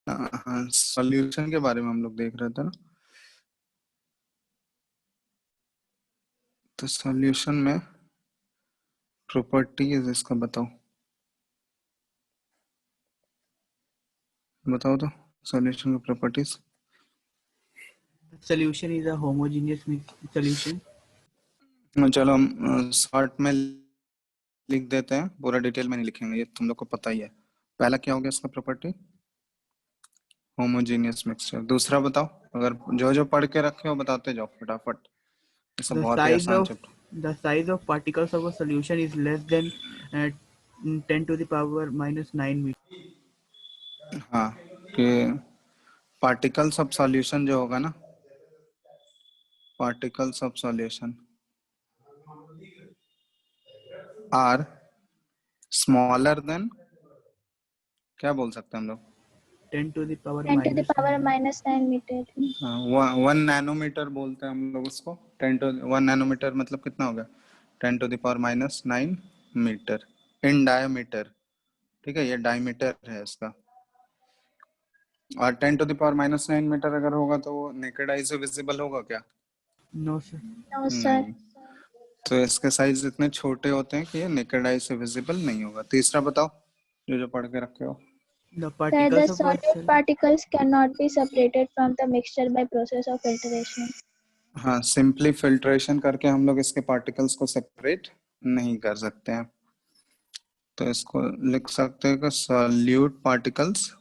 हाँ, सॉल्यूशन के बारे में हम लोग देख रहे थे ना। तो सॉल्यूशन में प्रॉपर्टीज इसका बताओ तो सॉल्यूशन की properties. Solution is a homogeneous mixed solution. चलो हम शॉर्ट में लिख देते हैं, पूरा डिटेल में नहीं लिखेंगे, ये तुम लोग को पता ही है। पहला क्या हो गया इसका प्रॉपर्टी? Homogeneous mixture. दूसरा बताओ, अगर जो जो पढ़ के रखे हो बताते जाओ फटाफट, ये सब The बहुत ही size आसान of chapter. the size of particles of a solution is less than uh, 10 to the power minus 9 meter. हाँ, कि पार्टिकल्स ऑफ सॉल्यूशन जो होगा ना, particles of solution are smaller than, क्या बोल सकते हैं हम लोग? 10 to the power 10 to the minus power 9. minus 9 meter. 1 nanometre बोलते हैं हम लोग उसको। 1 नैनोमीटर मतलब कितना हो गया? 10⁻⁹ इन डायमीटर। ठीक है, ये डायमीटर है इसका। और 10⁻⁹ अगर होगा तो वो नेकेड आई से विजिबल होगा क्या? No, sir. No, sir. नहीं। तो इसके साइज इतने छोटे होते हैं कि ये नेकेड आई से विजिबल नहीं होगा। तीसरा बताओ, जो जो पढ़ के रखे हो। The Sir, the particles of a solute particles cannot be separated from the mixture by process of filtration. हाँ, सिंपली फिल्ट्रेशन करके हम लोग इसके पार्टिकल्स को सेपरेट नहीं कर सकते हैं। तो इसको लिख सकते हैं कि solute particles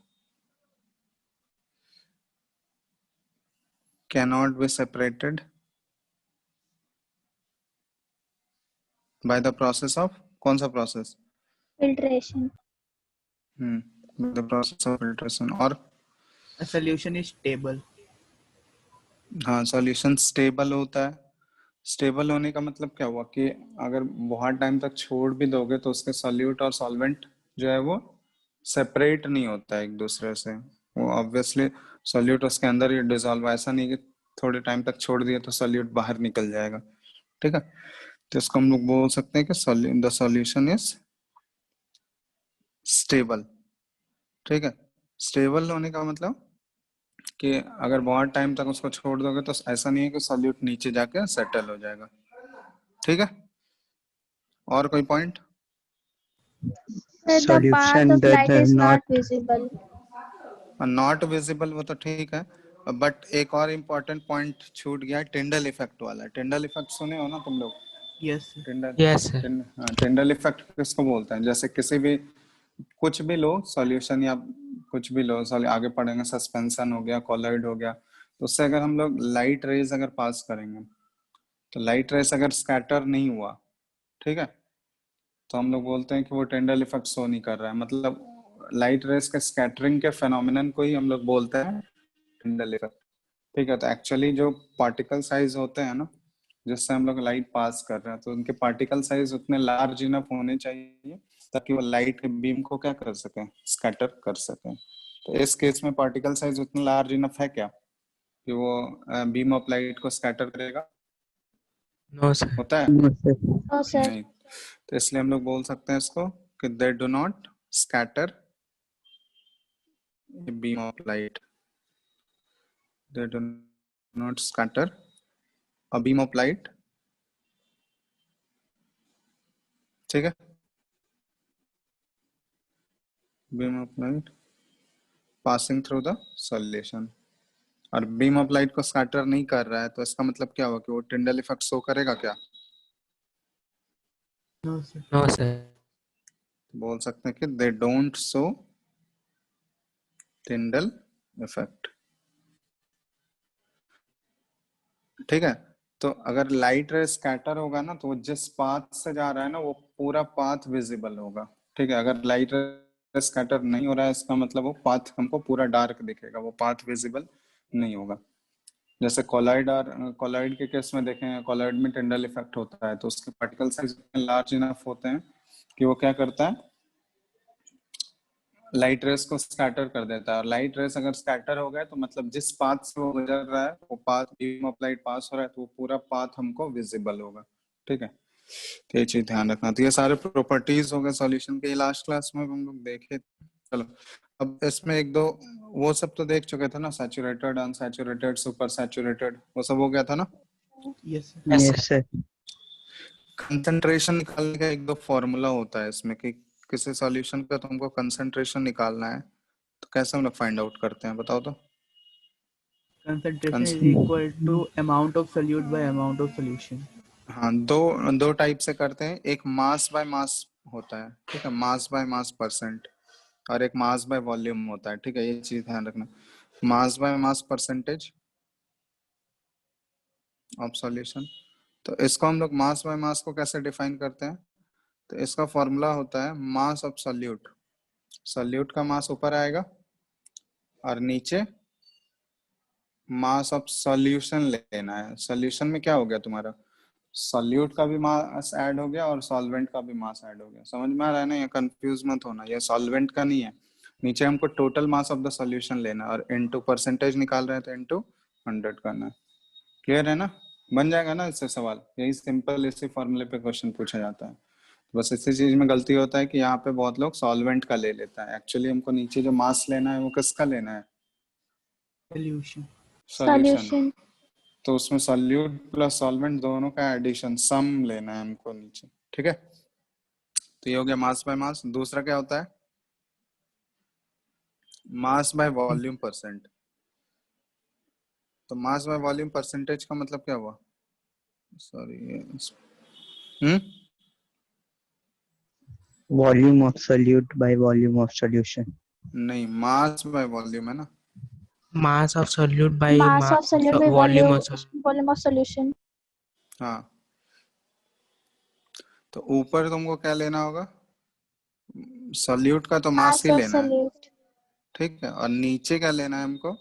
cannot be separated by the process of, कौन सा process? Filtration. the process of filtration। और a solution is stable. हाँ, सॉल्यूशन स्टेबल होता है। स्टेबल होने का मतलब क्या हुआ कि अगर बहुत टाइम तक छोड़ भी दोगे तो उसके सॉल्यूट और सॉल्वेंट जो है वो सेपरेट नहीं होता है एक दूसरे से। वो ऑब्वियसली सॉल्यूट उसके अंदर ही डिसॉल्व, ऐसा नहीं कि थोड़े टाइम तक छोड़ दिया तो सॉल्यूट बाहर निकल जाएगा। ठीक है, तो इसको हम लोग बोल सकते हैं कि द सॉल्यूशन इज स्टेबल। ठीक है, स्टेबल होने का मतलब कि अगर बहुत टाइम तक उसको छोड़ दोगे तो ऐसा नहीं है कि सॉल्यूट नीचे जाके सेटल हो जाएगा। ठीक है, और कोई point? Sir, the path of light is not visible. Not visible, वो तो ठीक है, बट एक और इम्पोर्टेंट पॉइंट छूट गया, टिंडल इफेक्ट वाला। टिंडल इफेक्ट सुने हो ना तुम लोग? Yes, sir. Yes, sir. Tyndall effect किसको बोलते हैं? जैसे किसी भी, कुछ भी लो सॉल्यूशन या कुछ भी लो, आगे पढ़ेंगे, सस्पेंशन हो गया, कॉलॉइड हो गया, तो उससे अगर हम लोग लाइट रेज अगर पास करेंगे तो लाइट रेज अगर स्कैटर नहीं हुआ, ठीक है, तो हम लोग बोलते हैं कि वो टिंडल इफेक्ट शो नहीं कर रहा है। मतलब लाइट रेज के स्कैटरिंग के फेनोमेनन को ही हम लोग बोलते हैं टिंडल इफेक्ट। ठीक है, तो एक्चुअली जो पार्टिकल साइज होते हैं ना, जिससे हम लोग लाइट पास कर रहे हैं, तो उनके पार्टिकल साइज उतने लार्ज इनफ होने चाहिए ताकि वो लाइट के बीम को क्या कर सकें, स्कैटर कर सकें। तो इस केस में पार्टिकल साइज उतना लार्ज इनफ है क्या कि वो बीम ऑफ लाइट को स्कैटर करेगा? No, sir. होता है? No, sir. No, sir. नहीं। तो इसलिए हम लोग बोल सकते हैं इसको कि they do not scatter beam of light. They do not scatter a beam of light. ठीक है, beam of light passing through the solution. और बीम ऑफ लाइट को स्कैटर नहीं कर रहा है तो इसका मतलब क्या हुआ कि वो टिंडल इफेक्ट शो करेगा क्या? No, sir. No, sir. बोल सकते हैं कि they don't show Tyndall effect. ठीक है, तो अगर लाइट रे स्कैटर होगा ना तो वो जिस पाथ से जा रहा है ना वो पूरा पाथ विजिबल होगा। ठीक है, अगर लाइट रे स्कैटर नहीं हो रहा है इसका मतलब वो पाथ हमको पूरा डार्क दिखेगा, वो पाथ विजिबल नहीं होगा। जैसे कॉलॉइड और कॉलॉइड के केस में देखें, कॉलॉइड में टिंडल इफेक्ट होता है तो उसके पार्टिकल साइज लार्ज इनफ होते हैं कि वो क्या करता है, लाइट रेस को स्कैटर कर देता है। और लाइट रेस अगर स्कैटर हो गए तो मतलब जिस पाथ से वो गुजर रहा है, वो path beam of light pass हो रहा है, तो वो पूरा पाथ हमको विजिबल होगा। ठीक है, तो ये चीज ध्यान रखना। तो ये सारे प्रॉपर्टीज हो गए सॉल्यूशन के, लास्ट क्लास में हम लोग देखे। चलो अब इसमें एक दो वो सब तो देख चुके थे ना, सैचुरेटेड, अनसैचुरेटेड, सुपर सैचुरेटेड, वो सब हो गया था ना। Yes, sir. Yes, Yes, sir. sir. Concentration निकालने का एक दो फॉर्मूला होता है इसमें कि किसी सॉल्यूशन का तुमको कंसंट्रेशन निकालना है, तो कैसे हम लोग फाइंड आउट करते हैं बताओ तो। Concentration is Cons- equal to amount of solute by amount of solution. हाँ, दो टाइप से करते हैं, एक मास बाय मास होता है, ठीक है, मास बाय मास परसेंट, और एक मास बाय वॉल्यूम होता है, ठीक है, ये चीज ध्यान रखना। Mass by mass percentage of solution, तो इसको हम लोग मास बाय मास को कैसे डिफाइन करते हैं, तो इसका फॉर्मूला होता है मास ऑफ सॉल्यूट। सॉल्यूट का मास ऊपर आएगा और नीचे मास ऑफ सॉल्यूशन लेना है। सॉल्यूशन में क्या हो गया तुम्हारा, सॉल्यूट का भी मास ऐड हो गया और सॉल्वेंट का भी मास ऐड हो गया। समझ में आ रहा है ना, ये कंफ्यूज मत होना, ये सॉल्वेंट का नहीं है। नीचे हमको total mass of the solution लेना है और इनटू परसेंटेज निकाल रहे हैं तो इनटू 100 करना है। क्लियर है ना, बन जाएगा ना इससे सवाल, यही सिंपल इसी फॉर्मूले पे क्वेश्चन पूछा जाता है। बस इसी चीज में गलती होता है कि यहाँ पे बहुत लोग सॉल्वेंट का ले लेता है, एक्चुअली हमको नीचे जो मास लेना है वो किसका लेना है, Solution. सॉल्यूशन। Solution. तो उसमें सॉल्यूट प्लस सॉल्वेंट दोनों का एडिशन सम लेना है हमको नीचे, ठीक है। तो ये हो गया मास बाय मास। दूसरा क्या होता है, मास बाय वॉल्यूम परसेंट। तो मास बाय वॉल्यूम परसेंटेज का मतलब क्या हुआ, sorry, Volume of solute by volume of solution. नहीं, मास बाय वॉल्यूम है ना। Mass of solute by Mass of solute by volume of solute. volume of solution. हाँ, तो ऊपर तुमको क्या लेना होगा, सॉल्यूट का तो मास Mass ही of लेना है, solute. ठीक है, और नीचे क्या लेना है हमको,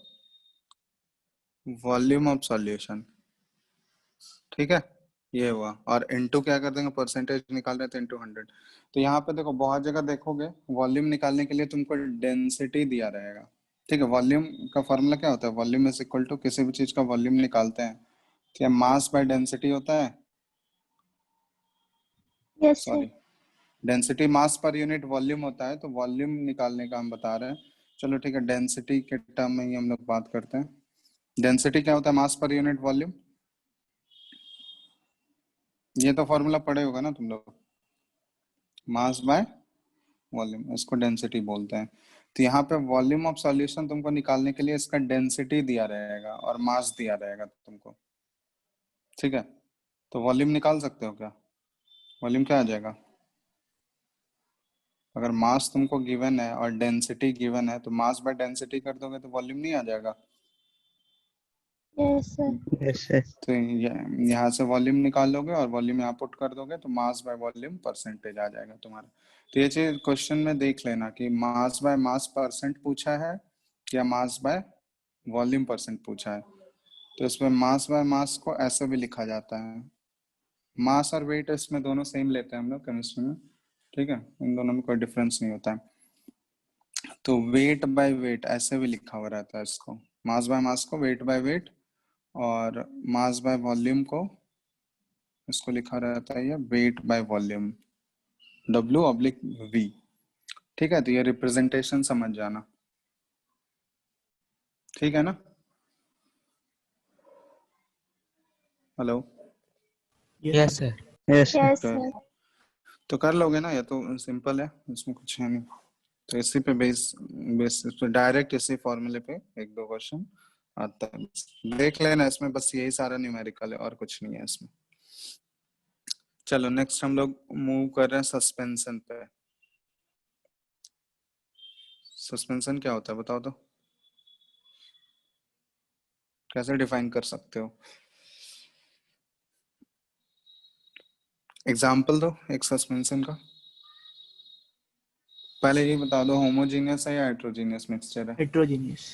वॉल्यूम ऑफ सॉल्यूशन, ठीक है, ये हुआ। और इनटू क्या कर देंगे, परसेंटेज निकाल रहे थे इनटू 100। तो यहाँ पे देखो बहुत जगह देखोगे वॉल्यूम निकालने के लिए तुमको डेंसिटी दिया रहेगा, ठीक है। वॉल्यूम का फॉर्मूला क्या होता है, वॉल्यूम इज इक्वल टू, किसी भी चीज का वॉल्यूम निकालते हैं क्या मास बाय डेंसिटी होता है, Yes, sir. Sorry, density mass per unit volume होता है, तो वॉल्यूम निकालने का हम बता रहे हैं। चलो ठीक है, डेंसिटी के टर्म में ही हम लोग बात करते हैं। डेंसिटी क्या होता है, मास पर यूनिट वॉल्यूम। ये तो फॉर्मूला पढ़े होगा ना तुम लोग, मास बाय वॉल्यूम, इसको डेंसिटी बोलते हैं। तो यहाँ पे वॉल्यूम ऑफ सॉल्यूशन तुमको निकालने के लिए इसका डेंसिटी दिया रहेगा और मास दिया रहेगा तुमको, ठीक है। तो वॉल्यूम निकाल सकते हो क्या, वॉल्यूम क्या आ जाएगा, अगर मास तुमको गिवन है और डेंसिटी गिवन है तो मास बाय डेंसिटी कर दोगे तो वॉल्यूम नहीं आ जाएगा। Yes, sir. Yes, sir. तो यहाँ से वॉल्यूम निकाल लोगे और वॉल्यूम यहाँ पुट कर दोगे तो मास बाय वॉल्यूम परसेंटेज आ जाएगा तुम्हारा। तो ये चीज क्वेश्चन में देख लेना कि मास बाय मास परसेंट पूछा है या मास बाय वॉल्यूम परसेंट पूछा है। तो इसमें मास बाय मास को ऐसे भी लिखा जाता है, मास और वेट इसमें दोनों सेम लेते हैं हम लोग केमिस्ट्री में, ठीक है, इन दोनों में कोई डिफरेंस नहीं होता है। तो वेट बाय वेट ऐसे भी लिखा हुआ रहता है इसको, मास बाय मास को वेट बाय वेट, और मास बाय वॉल्यूम को इसको लिखा रहता है ये वेट बाय वॉल्यूम, W/V, ठीक है। तो ये रिप्रेजेंटेशन समझ जाना, ठीक है ना। Hello, Yes, sir. Yes, sir. Yes, तो sir. तो कर लोगे ना, ये तो सिंपल है, इसमें कुछ है नहीं। तो इसी पे बेसिस पे डायरेक्ट इसी फॉर्मूले पे एक दो क्वेश्चन आता है, देख लेना इसमें, बस यही सारा न्यूमेरिकल है और कुछ नहीं है इसमें। चलो नेक्स्ट हम लोग मूव कर रहे हैं सस्पेंशन पे। सस्पेंशन क्या होता है बताओ तो, कैसे डिफाइन कर सकते हो, एग्जाम्पल दो एक सस्पेंशन का। पहले ये बता दो होमोजीनियस है या हेट्रोजीनियस मिक्सचर है, Heterogeneous.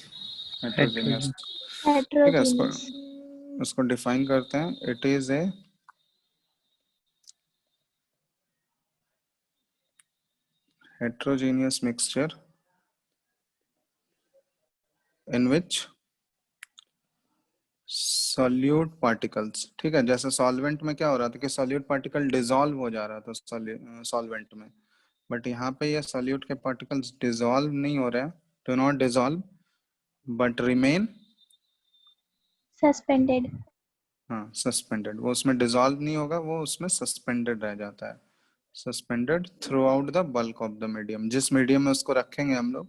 हेट्रोजीनियस, ठीक है। इसको Heterogeneous. इसको डिफाइन करते हैं, it is a heterogeneous mixture in which solute particles, ठीक है। जैसे सॉल्वेंट में क्या हो रहा था कि सॉल्यूट पार्टिकल डिसॉल्व हो जा रहा था सॉल्वेंट में, बट यहाँ पे ये सॉल्यूट के पार्टिकल्स डिसॉल्व नहीं हो रहे हैं, do not dissolve but remain, Suspended. हाँ सस्पेंडेड, वो उसमें डिजॉल्व नहीं होगा, वो उसमें सस्पेंडेड रह जाता है, suspended through out the bulk of the medium, जिस मीडियम में उसको रखेंगे हम लोग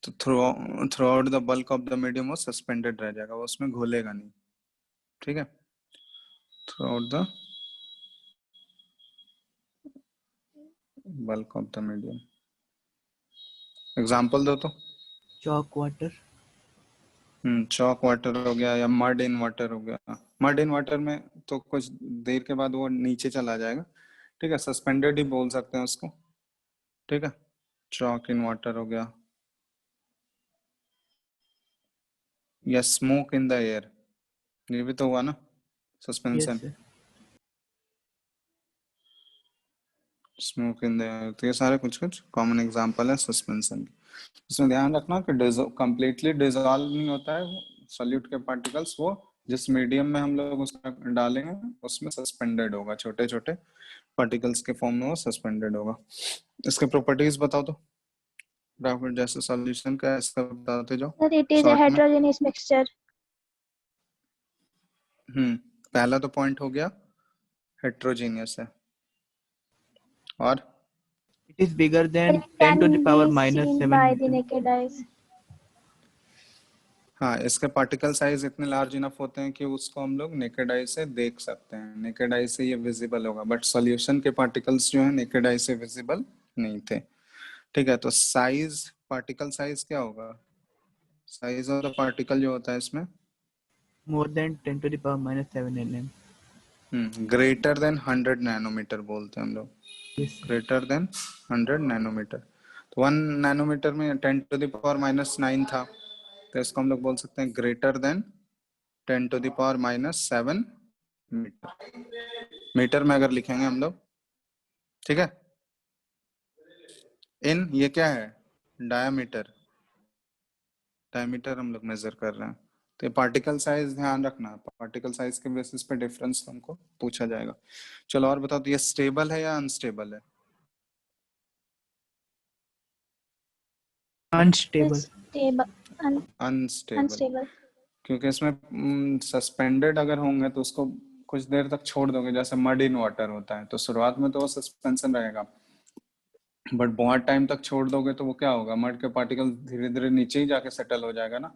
तो through out the bulk of the medium वो सस्पेंडेड रह जाएगा, वो उसमें घुलेगा नहीं, ठीक है, through out the bulk of the medium. Example दो तो। chalk water, चॉक वाटर हो गया या मड इन वाटर हो गया। मड इन वाटर में तो कुछ देर के बाद वो नीचे चला जाएगा, ठीक है, सस्पेंडेड ही बोल सकते हैं उसको, ठीक है। चॉक इन वाटर हो गया, या स्मोक इन द एयर, ये भी तो हुआ ना yes suspension, sir, smoke in the air. तो ये सारे कुछ कुछ कॉमन एग्जांपल है सस्पेंशन के। इसमें ध्यान रखना कि कंप्लीटली डिजॉल्व नहीं होता है वो सॉल्यूट के पार्टिकल्स, वो जिस मीडियम में हम लोग उसका डालेंगे उसमें सस्पेंडेड होगा, छोटे छोटे पार्टिकल्स के फॉर्म में वो सस्पेंडेड होगा। इसके प्रॉपर्टीज बताओ तो, ग्राफिट जैसे सॉल्यूशन का इसका बताते जाओ Sir, it is a short में। heterogeneous mixture. पहला तो पॉइंट हो गया हेट्रोजीनियस है, और it is bigger Sir, than it 10 to the can power be minus seen 7 by the meter. naked eyes. हाँ, इसके पार्टिकल साइज इतने लार्ज इनफ होते हैं कि उसको हम लोग नेकेड आई से देख सकते हैं, नेकेड आई से ये विजिबल होगा, बट सॉल्यूशन के पार्टिकल्स जो है नेकेड आई से विजिबल नहीं थे, ठीक है। तो साइज, पार्टिकल साइज क्या होगा, साइज ऑफ द पार्टिकल जो होता है इसमें More than 10 to the power minus 7 mm. Greater than 100 nanometer बोलते हैं हम लोग, Yes sir. Greater than 100 nanometer. तो 1 नैनोमीटर में 10 टू द पावर माइनस 9 था, तो इसको हम लोग बोल सकते हैं greater than 10 to the power minus 7 meter, meter में अगर लिखेंगे हम लोग, ठीक है। इन ये क्या है, डायमीटर, डायमीटर हम लोग मेजर कर रहे हैं। तो ये पार्टिकल साइज ध्यान रखना, पार्टिकल साइज के बेसिस पे डिफरेंस हमको पूछा जाएगा। चलो और बताओ, तो ये स्टेबल है या अनस्टेबल है? Unstable. Stable. Unstable, Unstable. क्योंकि इसमें सस्पेंडेड अगर होंगे तो उसको कुछ देर तक छोड़ दोगे, जैसे मड इन वाटर होता है, तो शुरुआत में तो वो सस्पेंशन रहेगा, बट बहुत टाइम तक छोड़ दोगे तो वो क्या होगा, मड के पार्टिकल धीरे धीरे नीचे ही जाके सेटल हो जाएगा ना।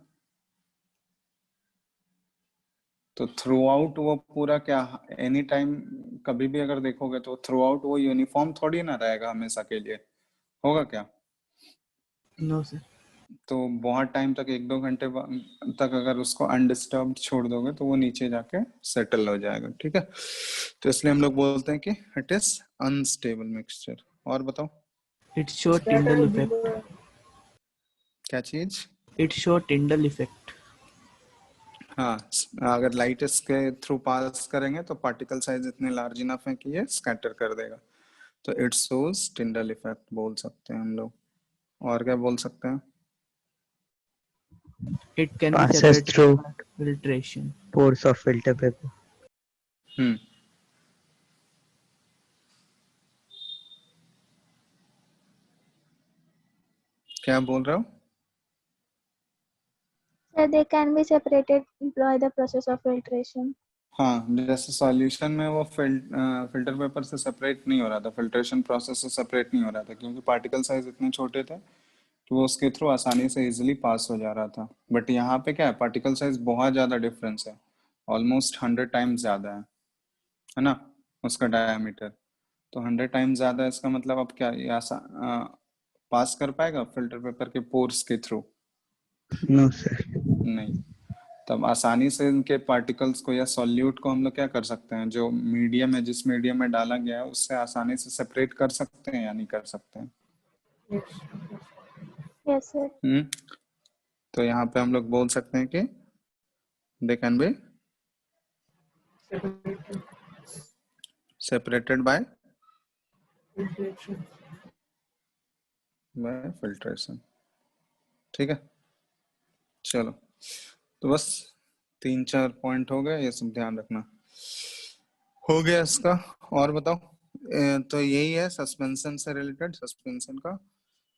तो थ्रू आउट वो पूरा क्या, एनी टाइम कभी भी अगर देखोगे तो थ्रू आउट वो यूनिफॉर्म थोड़ी ना रहेगा हमेशा के लिए, होगा क्या? No sir. तो बहुत टाइम तक, 1-2 घंटे तक अगर उसको अनडिस्टर्ब्ड छोड़ दोगे तो वो नीचे जाके सेटल हो जाएगा, ठीक है। तो इसलिए हम लोग बोलते हैं कि इट इज अनस्टेबल मिक्सचर। और बताओ It show Tyndall effect. क्या चीज? It show Tyndall effect. हाँ, अगर लाइट इसके थ्रू पास करेंगे तो पार्टिकल साइज इतने लार्ज इनफ है कि ये स्कैटर कर देगा, तो इट शोज टिंडल इफेक्ट बोल सकते हैं हम लोग। और क्या बोल सकते हैं? It can be Passes separated through by filtration. pores of filter paper. हम्म क्या बोल रहे हो? Sir, they can be separated by the process of filtration. हाँ, जैसे सॉल्यूशन में वो फिल्टर पेपर से सेपरेट नहीं हो रहा था, फिल्ट्रेशन प्रोसेस से सेपरेट नहीं हो रहा था, क्योंकि पार्टिकल साइज इतने छोटे थे कि वो उसके थ्रू आसानी से इजीली पास हो जा रहा था। बट यहाँ पे क्या है, पार्टिकल साइज बहुत ज़्यादा डिफरेंस है, ऑलमोस्ट 100 टाइम्स ज़्यादा है ना उसका डायमीटर। तो 100 टाइम्स ज़्यादा है, इसका मतलब अब क्या ये पास कर पाएगा फिल्टर पेपर के पोर्स के थ्रू? No, sir. नहीं। तब आसानी से इनके पार्टिकल्स को या सॉल्यूट को हम लोग क्या कर सकते हैं, जो मीडियम है, जिस मीडियम में डाला गया है उससे आसानी से सेपरेट कर सकते हैं या नहीं कर सकते हैं? Yes, sir. तो यहाँ पे हम लोग बोल सकते हैं कि they can be separated by filtration, ठीक है। चलो, तो बस 3-4 पॉइंट हो गए, ये सब ध्यान रखना। हो गया इसका। और बताओ, तो यही है सस्पेंशन से रिलेटेड, सस्पेंशन का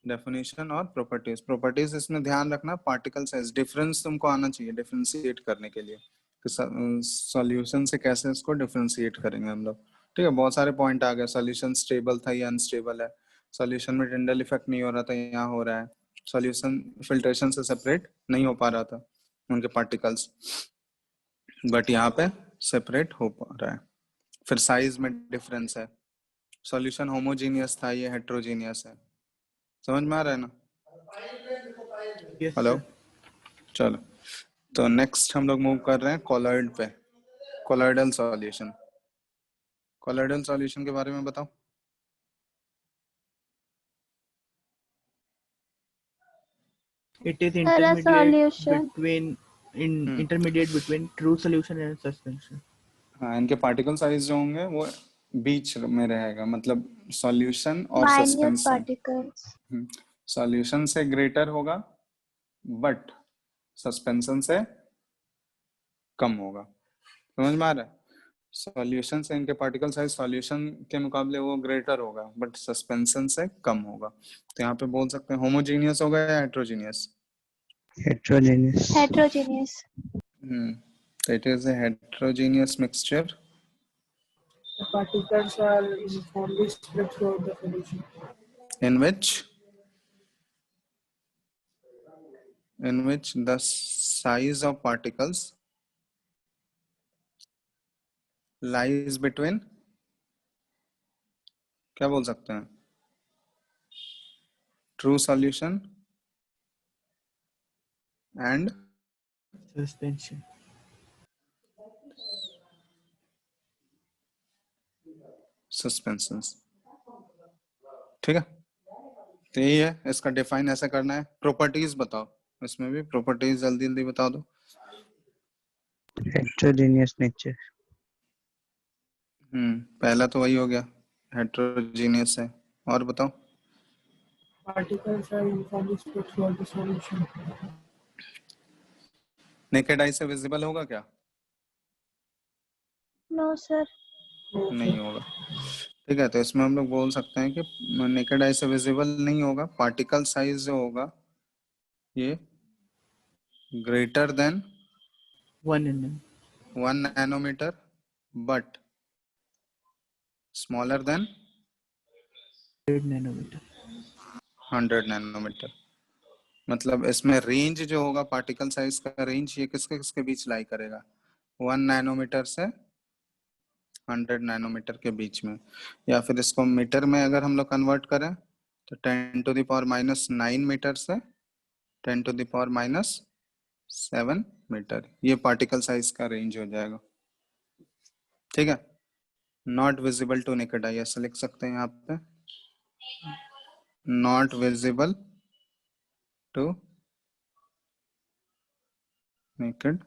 डेफिनेशन और प्रॉपर्टीज। प्रॉपर्टीज इसमें ध्यान रखना, पार्टिकल साइज डिफरेंस तुमको आना चाहिए डिफरेंशिएट करने के लिए कि सॉल्यूशन से कैसे इसको डिफरेंशिएट करेंगे हम लोग। ठीक है, बहुत सारे पॉइंट आ गए। सॉल्यूशन स्टेबल था या अनस्टेबल है, सॉल्यूशन में टिंडल इफेक्ट नहीं हो रहा था, यहाँ हो रहा है, सॉल्यूशन फिल्ट्रेशन से सेपरेट नहीं हो पा रहा था उनके पार्टिकल्स, बट यहाँ पे सेपरेट हो पा रहा है। फिर साइज में डिफरेंस है, सॉल्यूशन होमोजीनियस था, ये हेट्रोजीनियस है। समझ में आ रहा है ना? Yes, hello, sir. चलो तो नेक्स्ट हम लोग मूव कर रहे हैं कोलॉइड पे। कोलॉइडल सॉल्यूशन, कोलॉइडल सॉल्यूशन के बारे में बताओ। It is Sir, a solution. intermediate between true solution and suspension. हाँ, इनके पार्टिकल साइज जो होंगे वो बीच में रहेगा, मतलब सॉल्यूशन और Minute सस्पेंशन। particles. सॉल्यूशन से ग्रेटर होगा बट सस्पेंशन से कम होगा। समझ में आ रहा है? सॉल्यूशन से इनके पार्टिकल साइज सॉल्यूशन के मुकाबले वो ग्रेटर होगा बट सस्पेंशन से कम होगा। तो यहाँ पे बोल सकते हैं होमोजीनियस होगा या heterogeneous. Heterogeneous. Heterogeneous. So it is a heterogeneous mixture The particles are uniformly spread throughout the solution. in which the size of particles lies between, क्या बोल सकते हैं, true solution and Suspension. suspensions। ठीक है, तो यही है, इसका डिफाइन ऐसा करना है। प्रॉपर्टीज बताओ, इसमें भी प्रॉपर्टीज जल्दी जल्दी बता दो। Heterogeneous nature. पहला तो वही हो गया, हेट्रोजीनियस है। और बताओ। Particles are uniformly spread throughout the solution. Naked eye से विजिबल होगा क्या? No, sir. नहीं होगा। ठीक है, तो इसमें हम लोग बोल सकते हैं कि नेकेड आई से विजिबल नहीं होगा। पार्टिकल साइज जो होगा ये greater than 1 mm. 1 nanometer but smaller than 100 nanometer. 100 nanometer. मतलब इसमें रेंज जो होगा, पार्टिकल साइज का रेंज, ये किसके किसके बीच लाई करेगा, 1 नैनोमीटर से 100 नैनोमीटर के बीच में। या फिर इसको मीटर में अगर हम लोग कन्वर्ट करें तो 10⁻⁹ मीटर से 10⁻⁷ मीटर, ये पार्टिकल साइज का रेंज हो जाएगा। ठीक है, not visible to naked eye, ऐसा लिख सकते हैं यहाँ पे, not visible to naked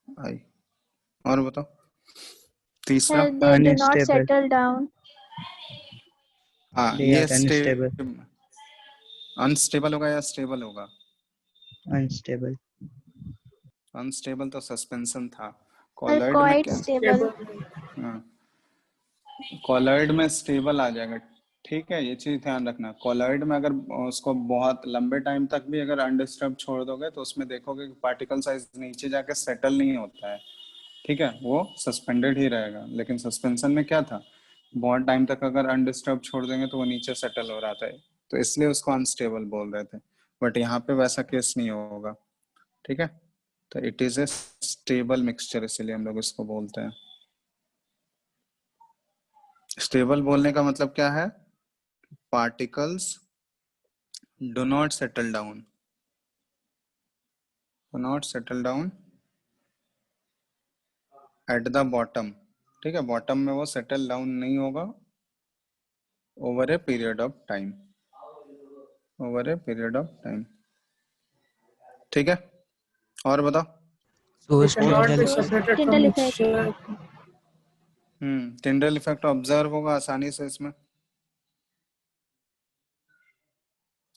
eye. और बताओ तीसरा। Sir, they do not Unstable. settle down. हाँ, They ये are unstable. अनस्टेबल होगा या स्टेबल होगा? Unstable. अनस्टेबल तो सस्पेंशन था। Sir, कॉलॉइड में quite क्या? stable. हाँ, कॉलॉइड में स्टेबल आ जाएगा। ठीक है, ये चीज ध्यान रखना। कॉलॉइड में अगर उसको बहुत लंबे टाइम तक भी अगर अनडिस्टर्ब छोड़ दोगे तो उसमें देखोगे कि पार्टिकल साइज नीचे जाके सेटल नहीं होता है। ठीक है, वो सस्पेंडेड ही रहेगा। लेकिन सस्पेंशन में क्या था, बहुत टाइम तक अगर अनडिस्टर्ब छोड़ देंगे तो वो नीचे सेटल हो रहा था, तो इसलिए उसको अनस्टेबल बोल रहे थे। बट यहाँ पे वैसा केस नहीं होगा। ठीक है, तो it is a stable mixture, इसीलिए हम लोग इसको बोलते हैं। स्टेबल बोलने का मतलब क्या है, particles do not settle down, at the bottom. ठीक है, बॉटम में वो सेटल डाउन नहीं होगा over a period of time, ठीक है, और बताओ। So They cannot be Tyndall, separated from Tyndall effect. mixture. Tyndall effect observe होगा आसानी से इसमें।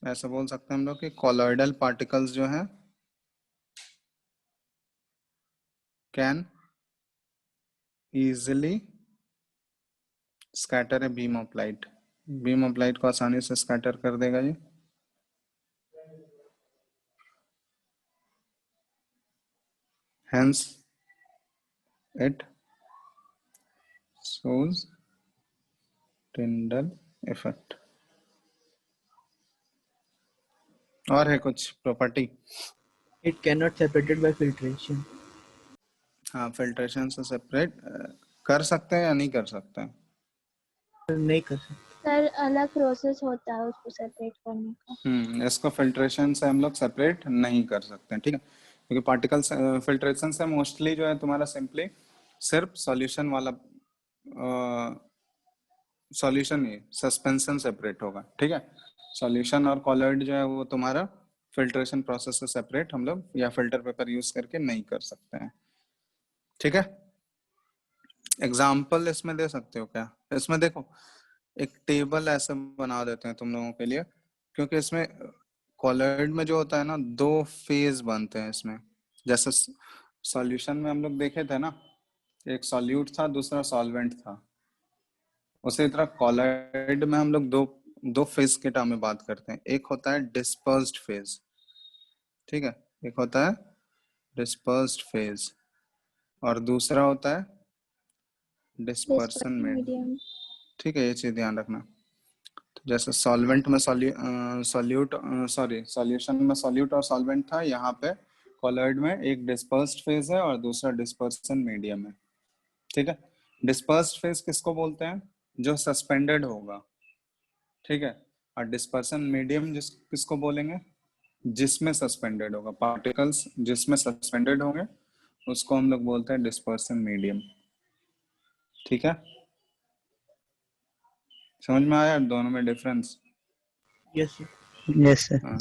ऐसा बोल सकते हैं हम लोग कि कॉलॉइडल पार्टिकल्स जो हैं can easily scatter a beam of light, beam of light को आसानी से स्कैटर कर देगा ये। Hence it shows Tyndall effect। और है कुछ property? It cannot separated by filtration. हाँ, फिल्ट्रेशन से सेपरेट कर सकते हैं या नहीं कर सकते हैं? नहीं कर सकते। सर अलग प्रोसेस होता है उसको सेपरेट करने का। इसको फिल्ट्रेशन से हम लोग सेपरेट नहीं कर सकते हैं, ठीक है, क्योंकि पार्टिकल्स फिल्ट्रेशन से मोस्टली जो है तुम्हारा सिंपली सिर्फ सॉल्यूशन वाला सॉल्यूशन ही सस्पेंशन सेपरेट होगा, ठीक है। सॉल्यूशन और कॉलॉइड जो है वो तुम्हारा फिल्ट्रेशन प्रोसेस से सेपरेट हम लोग या फिल्टर पेपर यूज करके नहीं कर सकते हैं, ठीक है। एग्जाम्पल इसमें दे सकते हो क्या? इसमें देखो एक टेबल ऐसे बना देते हैं तुम लोगों के लिए, क्योंकि इसमें कॉलॉइड में जो होता है ना, दो फेज बनते हैं इसमें। जैसे सॉल्यूशन में हम लोग देखे थे ना, एक सॉल्यूट था, दूसरा सॉल्वेंट था। उसी तरह कॉलॉइड में हम लोग दो फेज के टर्म में बात करते हैं। एक होता है डिस्पर्स्ड फेज, ठीक है, एक होता है डिस्पर्स्ड फेज और दूसरा होता है डिस्पर्सन मीडियम, ठीक है, ये चीज ध्यान रखना। तो जैसे सॉल्वेंट में सॉल्यूशन में सॉल्यूट और सॉल्वेंट था, यहाँ पे कॉलॉइड में एक डिस्पर्स्ड फेज है और दूसरा डिस्पर्सन मीडियम है, ठीक है। डिस्पर्स्ड फेज किसको बोलते हैं? जो सस्पेंडेड होगा, ठीक है, और डिस्पर्सन मीडियम किसको बोलेंगे? जिसमें सस्पेंडेड होगा, पार्टिकल्स जिसमें सस्पेंडेड होंगे उसको हम लोग बोलते हैं डिस्पर्सन मीडियम, ठीक है। समझ में आया दोनों में difference? Yes sir. Yes, sir. हाँ,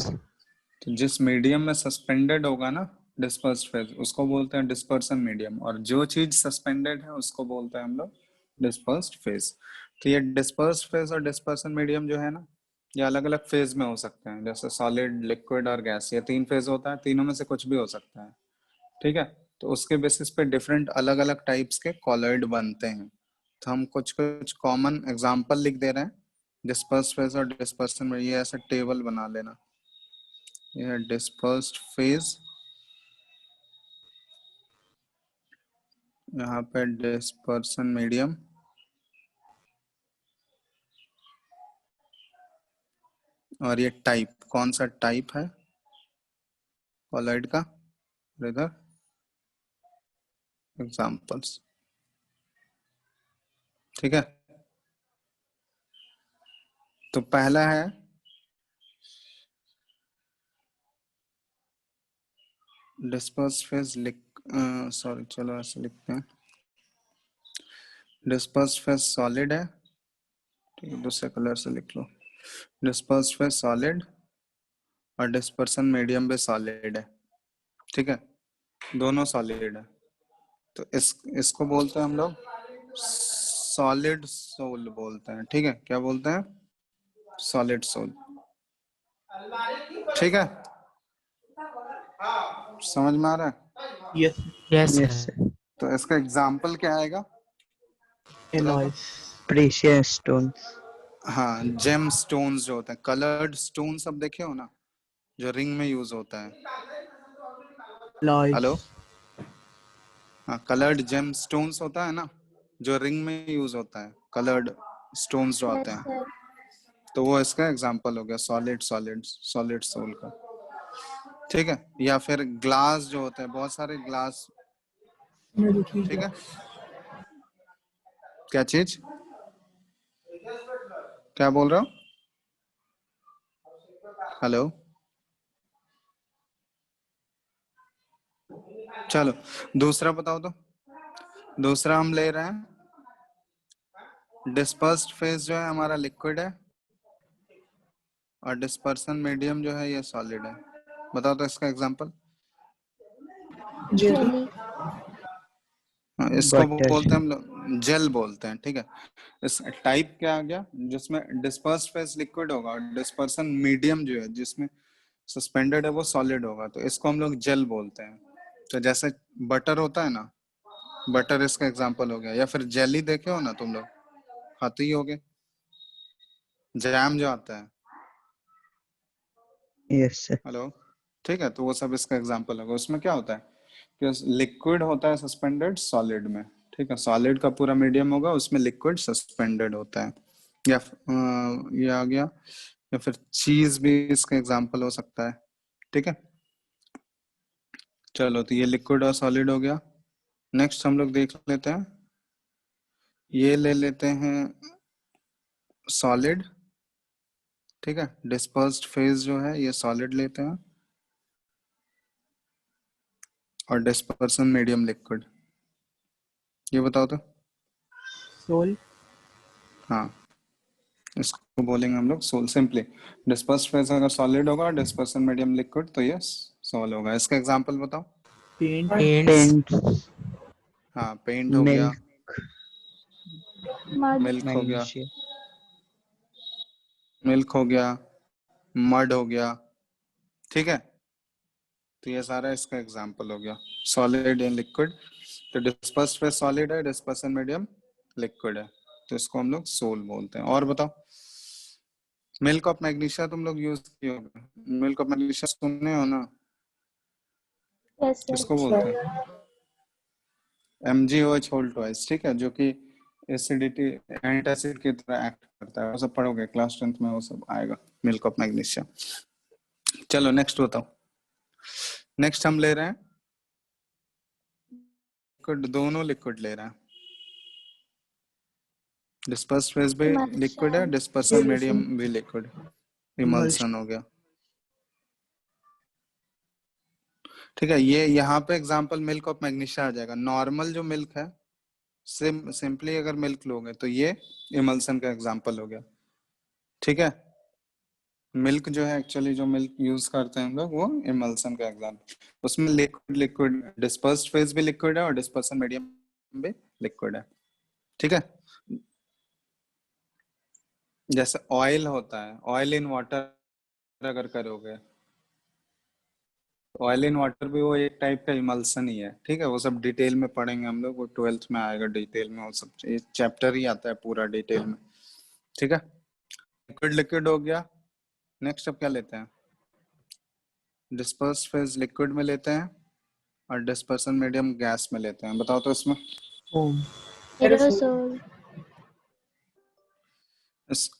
तो जिस मीडियम में सस्पेंडेड होगा ना डिस्पर्स्ड फेज, उसको बोलते हैं डिस्पर्सन मीडियम, और जो चीज सस्पेंडेड है उसको बोलते हैं हम लोग डिस्पर्स्ड फेज। तो ये डिस्पर्स्ड फेज और डिस्पर्सन मीडियम जो है ना, ये अलग अलग फेज में हो सकते हैं। जैसे सॉलिड, लिक्विड और गैस, ये तीन फेज होता है, तीनों में से कुछ भी हो सकता है, ठीक है। तो उसके बेसिस पे डिफरेंट अलग अलग टाइप्स के कॉलॉइड बनते हैं। तो हम कुछ कुछ कॉमन एग्जांपल लिख दे रहे हैं डिस्पर्स्ड फेज और डिस्पर्सन में। ये ऐसा टेबल बना लेना, ये है डिस्पर्स्ड फेज, यहाँ पे डिस्पर्सन मीडियम, और ये टाइप, कौन सा टाइप है कॉलॉइड का, इधर एग्जांपल्स, ठीक है। तो पहला है डिस्पर्स्ड फेज, सॉरी चलो ऐसे लिखते हैं, डिस्पर्स्ड फेज सॉलिड है, ठीक है, दूसरे कलर से लिख लो। डिस्पर्स्ड फेज सॉलिड और डिस्पर्सन मीडियम भी सॉलिड है, ठीक है, दोनों सॉलिड है। तो इसको बोलते हैं हम लोग सॉलिड सोल बोलते हैं, ठीक है। क्या बोलते हैं? सॉलिड सोल, ठीक है। समझ में आ रहा है? Yes sir. Yes, Yes, sir. sir. तो इसका एग्जाम्पल क्या आएगा? Alloys. Precious stones. हाँ, जेम स्टोन्स जो होते हैं, कलर्ड स्टोन्स सब देखे हो ना, जो रिंग में यूज होता है। Alloys. हेलो, हाँ, कलर्ड जेम स्टोन्स होता है ना, जो रिंग में यूज होता है, कलर्ड स्टोन्स जो आते हैं, सर तो वो इसका एग्जांपल हो गया सॉलिड सोल का, ठीक है। या फिर ग्लास जो होते हैं, बहुत सारे ग्लास, ठीक है। क्या चीज, क्या बोल रहा हूँ? हेलो, चलो दूसरा बताओ। तो दूसरा हम ले रहे हैं डिस्पर्स्ड फेज जो है हमारा लिक्विड है और डिस्पर्सन मीडियम जो है ये सॉलिड है। बताओ तो इसका एग्जांपल। जेली, इसको Butter. बोलते हैं हम लोग जेल बोलते हैं, ठीक है। इस टाइप क्या आ गया, जिसमें डिस्पर्स्ड फेज लिक्विड होगा और डिस्पर्सन मीडियम जो है जिसमें सस्पेंडेड है वो सॉलिड होगा, तो इसको हम लोग जेल बोलते हैं। तो जैसे बटर होता है ना, बटर इसका एग्जांपल हो गया। या फिर जेली देखे हो ना तुम लोग, खाते ही होगे, जैम जो आता है, Yes, sir. हेलो, ठीक है, तो वो सब इसका एग्जांपल होगा। उसमें क्या होता है कि लिक्विड होता है सस्पेंडेड सॉलिड में, ठीक है, सॉलिड का पूरा मीडियम होगा, उसमें लिक्विड सस्पेंडेड होता है। या ये आ गया, या फिर चीज भी इसका एग्जांपल हो सकता है, ठीक है। चलो, तो ये लिक्विड और सॉलिड हो गया। नेक्स्ट हम लोग देख लेते हैं, ये ले लेते हैं सॉलिड, ठीक है, डिस्पर्स्ड फेज जो है ये सॉलिड लेते हैं, और डिस्पर्सन मीडियम लिक्विड, ये बताओ तो। Sol. हाँ, इसको बोलेंगे हम लोग सोल, सिंपली डिस्पर्स्ड फेज अगर सॉलिड होगा और डिस्पर्सन मीडियम लिक्विड तो ये सोल होगा। इसका एग्जांपल बताओ। Paint. Paints. Paints, हाँ, पेंट हो गया, milk, mud, मिल्क हो गया, magnesia. मिल्क हो गया, मड हो गया, ठीक है। तो ये सारा इसका एग्जांपल हो गया, सॉलिड एंड लिक्विड। तो डिस्पर्स्ड फेज सॉलिड है, डिस्पर्सन मीडियम लिक्विड है, तो इसको हम लोग सोल बोलते हैं। और बताओ, मिल्क ऑफ मैग्नीशिया तुम लोग यूज किए होगे, मिल्क ऑफ मैग्नीशिया सुनने हो ना, yes sir, किसको बोलते हैं? MgOH होल ट्वाइस, ठीक है, जो कि एसिडिटी एंटासिड की तरह एक्ट करता है, वो सब पढ़ोगे क्लास 10th में, वो सब आएगा, मिल्क ऑफ मैग्नीशिया। चलो नेक्स्ट बताओ। नेक्स्ट हम ले रहे हैं लिक्विड, दोनों लिक्विड ले रहे हैं, डिस्पर्स्ड फेज भी लिक्विड है, emulsion, डिस्पर्सन मीडियम भी लिक्विड, Emulsion. इमल्सन हो गया, ठीक है। ये यहाँ पे एग्जांपल मिल्क ऑफ मैग्नीशिया आ जाएगा। नॉर्मल जो मिल्क है, सिंपली अगर मिल्क लोगे तो ये इमल्सन का एग्जांपल हो गया, ठीक है। मिल्क जो है, एक्चुअली जो मिल्क यूज करते हैं हम लोग, वो इमल्सन का एग्जांपल, उसमें लिक्विड लिक्विड डिस्पर्स्ड फेज भी लिक्विड है और डिस्पर्सन मीडियम भी लिक्विड है, ठीक है। जैसे ऑयल होता है, ऑयल इन वाटर अगर करोगे, ऑयल इन वाटर भी वो एक टाइप का इमल्सन ही है, ठीक है। वो सब डिटेल में पढ़ेंगे हम लोग, वो 12th में आएगा डिटेल में, वो सब चैप्टर ही आता है पूरा डिटेल में, ठीक है। लिक्विड लिक्विड हो गया। नेक्स्ट अब क्या लेते हैं, डिस्पर्स फेज लिक्विड में लेते हैं और डिस्पर्सन मीडियम गैस में लेते हैं। बताओ तो इसमें Foam. aerosol,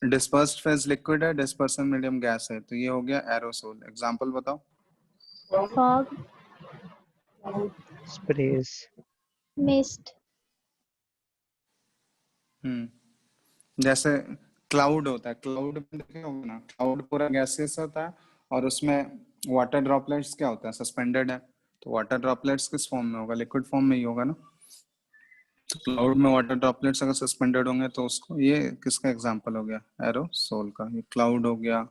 dispersed phase liquid है, डिस्पर्सन मीडियम गैस है, तो ये हो गया एरोसोल। एग्जांपल बताओ। fog, Sprays, mist, जैसे क्लाउड होता है, क्लाउड में देखे होगे ना, क्लाउड पूरा गैसेस होता है और उसमें वाटर ड्रॉपलेट्स क्या होता है, सस्पेंडेड है, तो वाटर ड्रॉपलेट्स किस फॉर्म में होगा, लिक्विड फॉर्म में ही होगा ना। तो क्लाउड में वाटर ड्रॉपलेट्स अगर सस्पेंडेड होंगे तो उसको, ये किसका एग्जांपल हो गया, एरोसोल का। ये क्लाउड हो गया,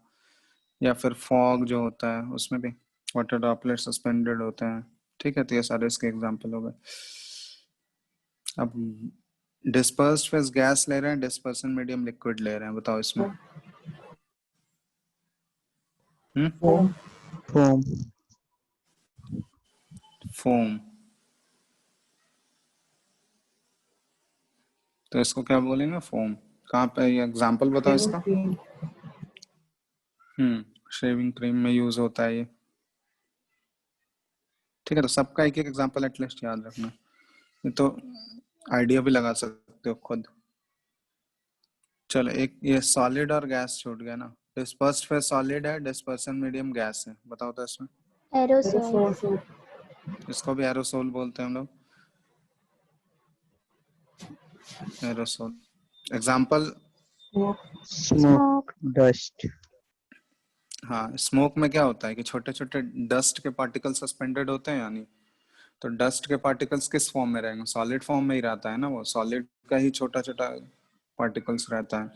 या फिर फॉग जो होता है उसमें भी वाटर ड्रॉपलेट्स सस्पेंडेड होते हैं, ठीक है। तो ये सारे इसके एग्जांपल हो गए। अब डिस्पर्स्ड फेज गैस ले रहे हैं, डिस्पर्सन मीडियम लिक्विड ले रहे हैं, बताओ इसमें। Foam. foam, फोम, तो इसको क्या बोलेंगे, फोम। कहाँ पे, ये एग्जांपल बताओ इसका। शेविंग क्रीम में यूज होता है ये, ठीक है। तो सबका एक एक एग्जांपल एटलीस्ट याद रखना, ये तो आइडिया भी लगा सकते हो खुद। चलो, एक ये सॉलिड और गैस छूट गया ना। डिस्पर्स्ड फेज सॉलिड है, डिस्पर्सन मीडियम गैस है, बताओ तो इसमें। aerosol, इसको भी एरोसोल बोलते हैं हम लोग, एरोसोल। एग्जांपल, smoke, dust, हाँ, स्मोक में क्या होता है कि छोटे छोटे डस्ट के पार्टिकल सस्पेंडेड होते हैं, यानी तो डस्ट के पार्टिकल्स किस फॉर्म में रहेंगे, सॉलिड फॉर्म में ही रहता है ना, वो सॉलिड का ही छोटा छोटा पार्टिकल्स रहता है।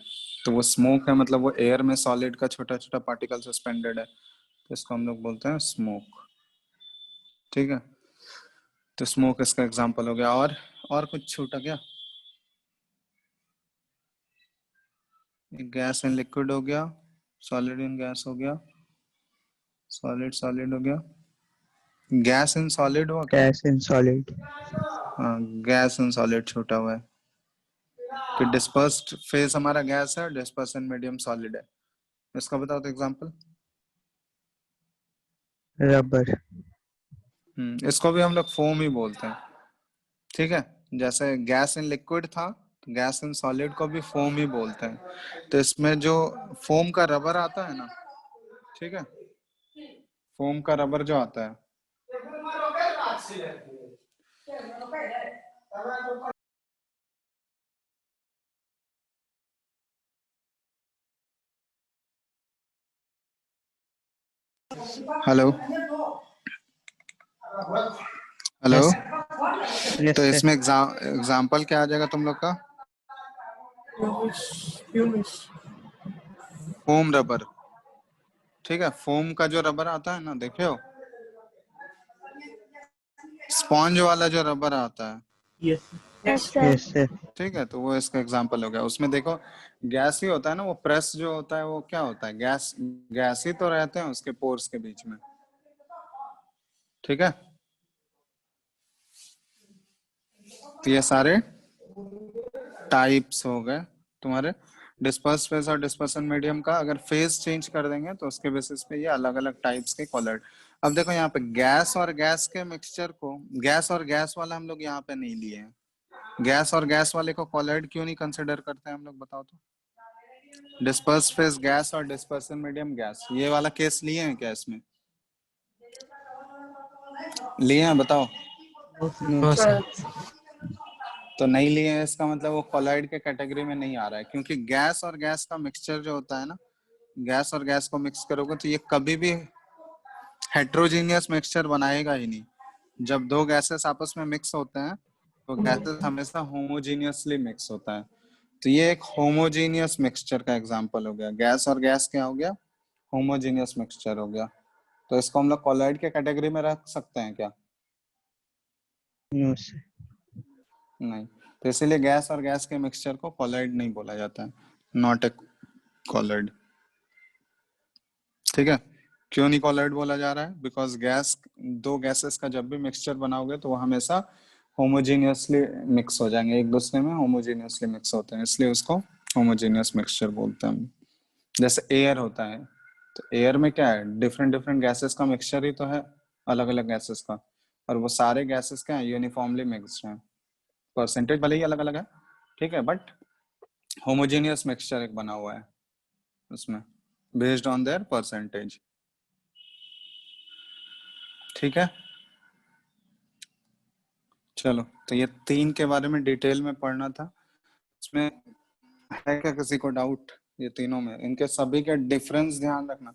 तो वो स्मोक है, मतलब वो एयर में सॉलिड का छोटा छोटा पार्टिकल सस्पेंडेड है, तो इसको हम लोग बोलते हैं स्मोक, ठीक है। तो स्मोक इसका एग्जांपल हो गया। और कुछ छूटा क्या, गैस एंड लिक्विड हो गया, सॉलिड एंड गैस हो गया, सॉलिड सॉलिड हो गया, गैस एंड सॉलिड हुआ क्या, gas and solid, हाँ, गैस एंड सॉलिड छूटा हुआ है, कि डिस्पर्स्ड फेज हमारा गैस है, डिस्पर्सन मीडियम सॉलिड है। इसका बताओ तो एग्जांपल। रबर, इसको भी हम लोग फोम ही बोलते हैं, ठीक है। जैसे गैस इन लिक्विड था, तो गैस इन सॉलिड को भी फोम ही बोलते हैं। तो इसमें जो फोम का रबर आता है ना, ठीक है, फोम का रबर जो आता है, hello hello, Yes, sir. yes तो sir, इसमें एग्जाम्पल क्या आ जाएगा तुम लोग का? Pumice. फोम रबर, ठीक है। फोम का जो रबर आता है ना, देखे हो स्पॉन्ज वाला जो रबर आता है, Yes, sir. Yes, sir. yes sir, ठीक है, तो वो इसका एग्जाम्पल हो गया। उसमें देखो गैस ही होता है ना, वो प्रेस जो होता है वो क्या होता है, गैस, गैस ही तो रहते हैं उसके पोर्स के बीच में, ठीक है। तो ये सारे टाइप्स हो गए तुम्हारे डिस्पर्स फेज और डिस्पर्सन मीडियम का। अगर फेज चेंज कर देंगे तो उसके बेसिस पे ये अलग अलग टाइप्स के कॉलर्ड। अब देखो यहाँ पे गैस और गैस के मिक्सचर को, गैस और गैस वाला हम लोग यहाँ पे नहीं लिए हैं। गैस और गैस वाले को कॉलर्ड क्यों नहीं कंसिडर करते हैं हम लोग, बताओ तो। डिस्पर्स फेज गैस और डिस्पर्सन मीडियम गैस, ये वाला केस लिए हैं क्या इसमें? लिए हैं, बताओ। No, sir. no No, sir, sir. तो नहीं लिए हैं, इसका मतलब वो कोलाइड के कैटेगरी में नहीं आ रहा है, क्योंकि गैस और गैस का मिक्सचर जो होता है ना, गैस और गैस को मिक्स करोगे तो ये कभी भी हेट्रोजीनियस मिक्सचर बनाएगा ही नहीं। जब दो गैसेस आपस में मिक्स होते हैं तो गैसेस हमेशा होमोजीनियसली मिक्स होता है। तो ये एक होमोजीनियस मिक्सचर का एग्जांपल हो गया। गैस और गैस क्या हो गया, होमोजीनियस मिक्सचर हो गया। तो इसको हम लोग कोलाइड के कैटेगरी में रख सकते हैं क्या? no sir, नहीं। तो इसीलिए गैस और गैस के मिक्सचर को कोलाइड नहीं बोला जाता है, नॉट ए कोलाइड, ठीक है। क्यों नहीं कोलाइड बोला जा रहा है? बिकॉज गैस, दो गैसेस का जब भी मिक्सचर बनाओगे तो वो हमेशा होमोजीनियसली मिक्स हो जाएंगे, एक दूसरे में होमोजीनियसली मिक्स होते हैं, इसलिए उसको होमोजीनियस मिक्सचर बोलते हैं। जैसे एयर होता है, तो एयर में क्या है, डिफरेंट डिफरेंट गैसेस का मिक्सचर ही तो है, अलग अलग गैसेस का, और वो सारे गैसेस क्या है, यूनिफॉर्मली मिक्स्ड हैं। परसेंटेज भले ही अलग अलग है, ठीक है, बट होमोजीनियस मिक्सचर एक बना हुआ है उसमें, बेस्ड ऑन देयर परसेंटेज, ठीक है। चलो, तो ये तीन के बारे में डिटेल में पढ़ना था। इसमें है क्या किसी को डाउट? ये तीनों में इनके सभी के डिफरेंस ध्यान रखना,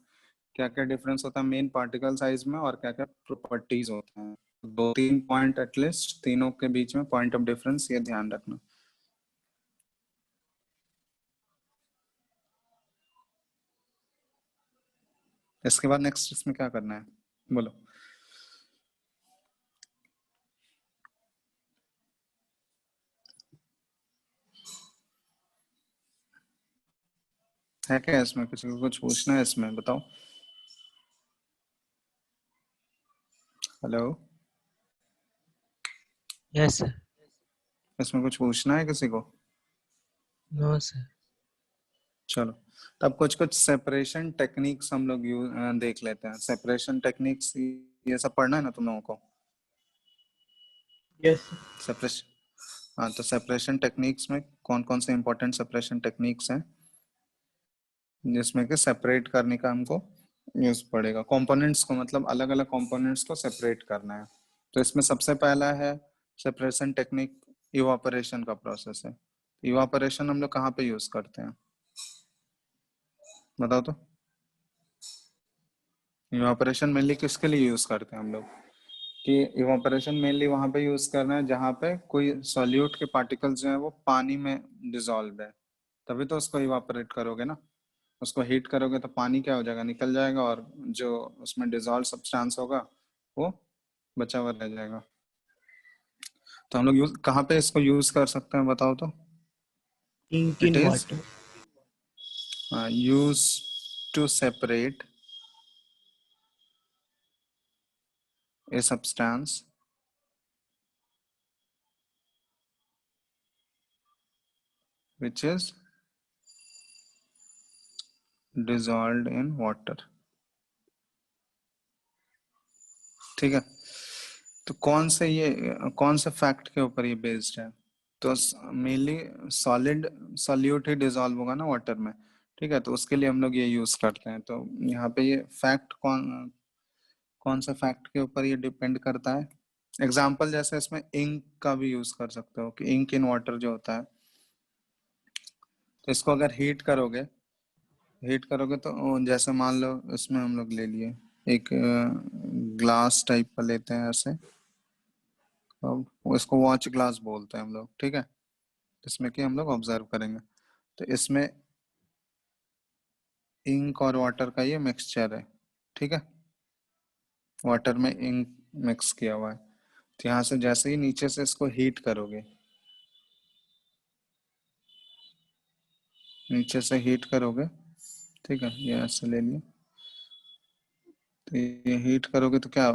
क्या क्या डिफरेंस होता है मेन पार्टिकल साइज में, और क्या क्या प्रॉपर्टीज होते हैं। दो तीन पॉइंट एटलीस्ट तीनों के बीच में पॉइंट ऑफ डिफरेंस, ये ध्यान रखना। इसके बाद नेक्स्ट इसमें क्या करना है, बोलो। है क्या इसमें किसी को कुछ पूछना है इसमें, बताओ। Hello, Yes, sir. इसमें कुछ पूछना है किसी को? No, sir. चलो, तब कुछ कुछ सेपरेशन टेक्निक्स हम लोग देख लेते हैं। सेपरेशन टेक्निक्स ये सब पढ़ना है ना तुम लोगों को? Yes, sir. सेपरेशन, हाँ, तो सेपरेशन टेक्निक्स में कौन कौन से इंपॉर्टेंट सेपरेशन टेक्निक्स हैं जिसमें कि सेपरेट करने का हमको यूज पड़ेगा, कंपोनेंट्स को, मतलब अलग अलग कंपोनेंट्स को सेपरेट करना है। तो इसमें सबसे पहला है सेपरेशन टेक्निक, इवापोरेशन का प्रोसेस है। इवापोरेशन हम लोग कहाँ पे यूज करते हैं, बताओ तो। इवापोरेशन मेनली किसके लिए यूज करते हैं हम लोग? कि इवापोरेशन मेनली वहां पे यूज करना है जहाँ पे कोई सॉल्यूट के पार्टिकल्स जो है वो पानी में डिसॉल्व है, तभी तो उसको इवापोरेट करोगे ना। उसको हीट करोगे तो पानी क्या हो जाएगा, निकल जाएगा, और जो उसमें डिसॉल्व सब्सटेंस होगा वो बचा हुआ रह जाएगा। तो हम लोग यूज कहाँ पे इसको यूज कर सकते हैं, बताओ तो। Ink it in is water. Use to separate a substance which is dissolved in water। ठीक है, तो कौन से फैक्ट के ऊपर ये बेस्ड है? तो मेनली सॉलिड सॉल्यूट ही डिसॉल्व होगा ना वाटर में, ठीक है, तो उसके लिए हम लोग ये यूज करते हैं। तो यहाँ पे ये फैक्ट कौन कौन सा फैक्ट के ऊपर ये डिपेंड करता है? एग्जाम्पल जैसे इसमें इंक का भी यूज कर सकते हो कि इंक इन वाटर जो होता है, तो इसको अगर हीट करोगे तो जैसे मान लो इसमें हम लोग ले लिए एक ग्लास टाइप का लेते हैं ऐसे, अब इसको वॉच ग्लास बोलते हैं हम लोग, ठीक है, जिसमें कि हम लोग ऑब्जर्व करेंगे। तो इसमें इंक और वाटर का ये मिक्सचर है, ठीक है, वाटर में इंक मिक्स किया हुआ है। तो यहाँ से जैसे ही नीचे से इसको हीट करोगे, नीचे से हीट करोगे, ठीक है, ये ऐसे ले लिए, तो ये हीट करोगे तो क्या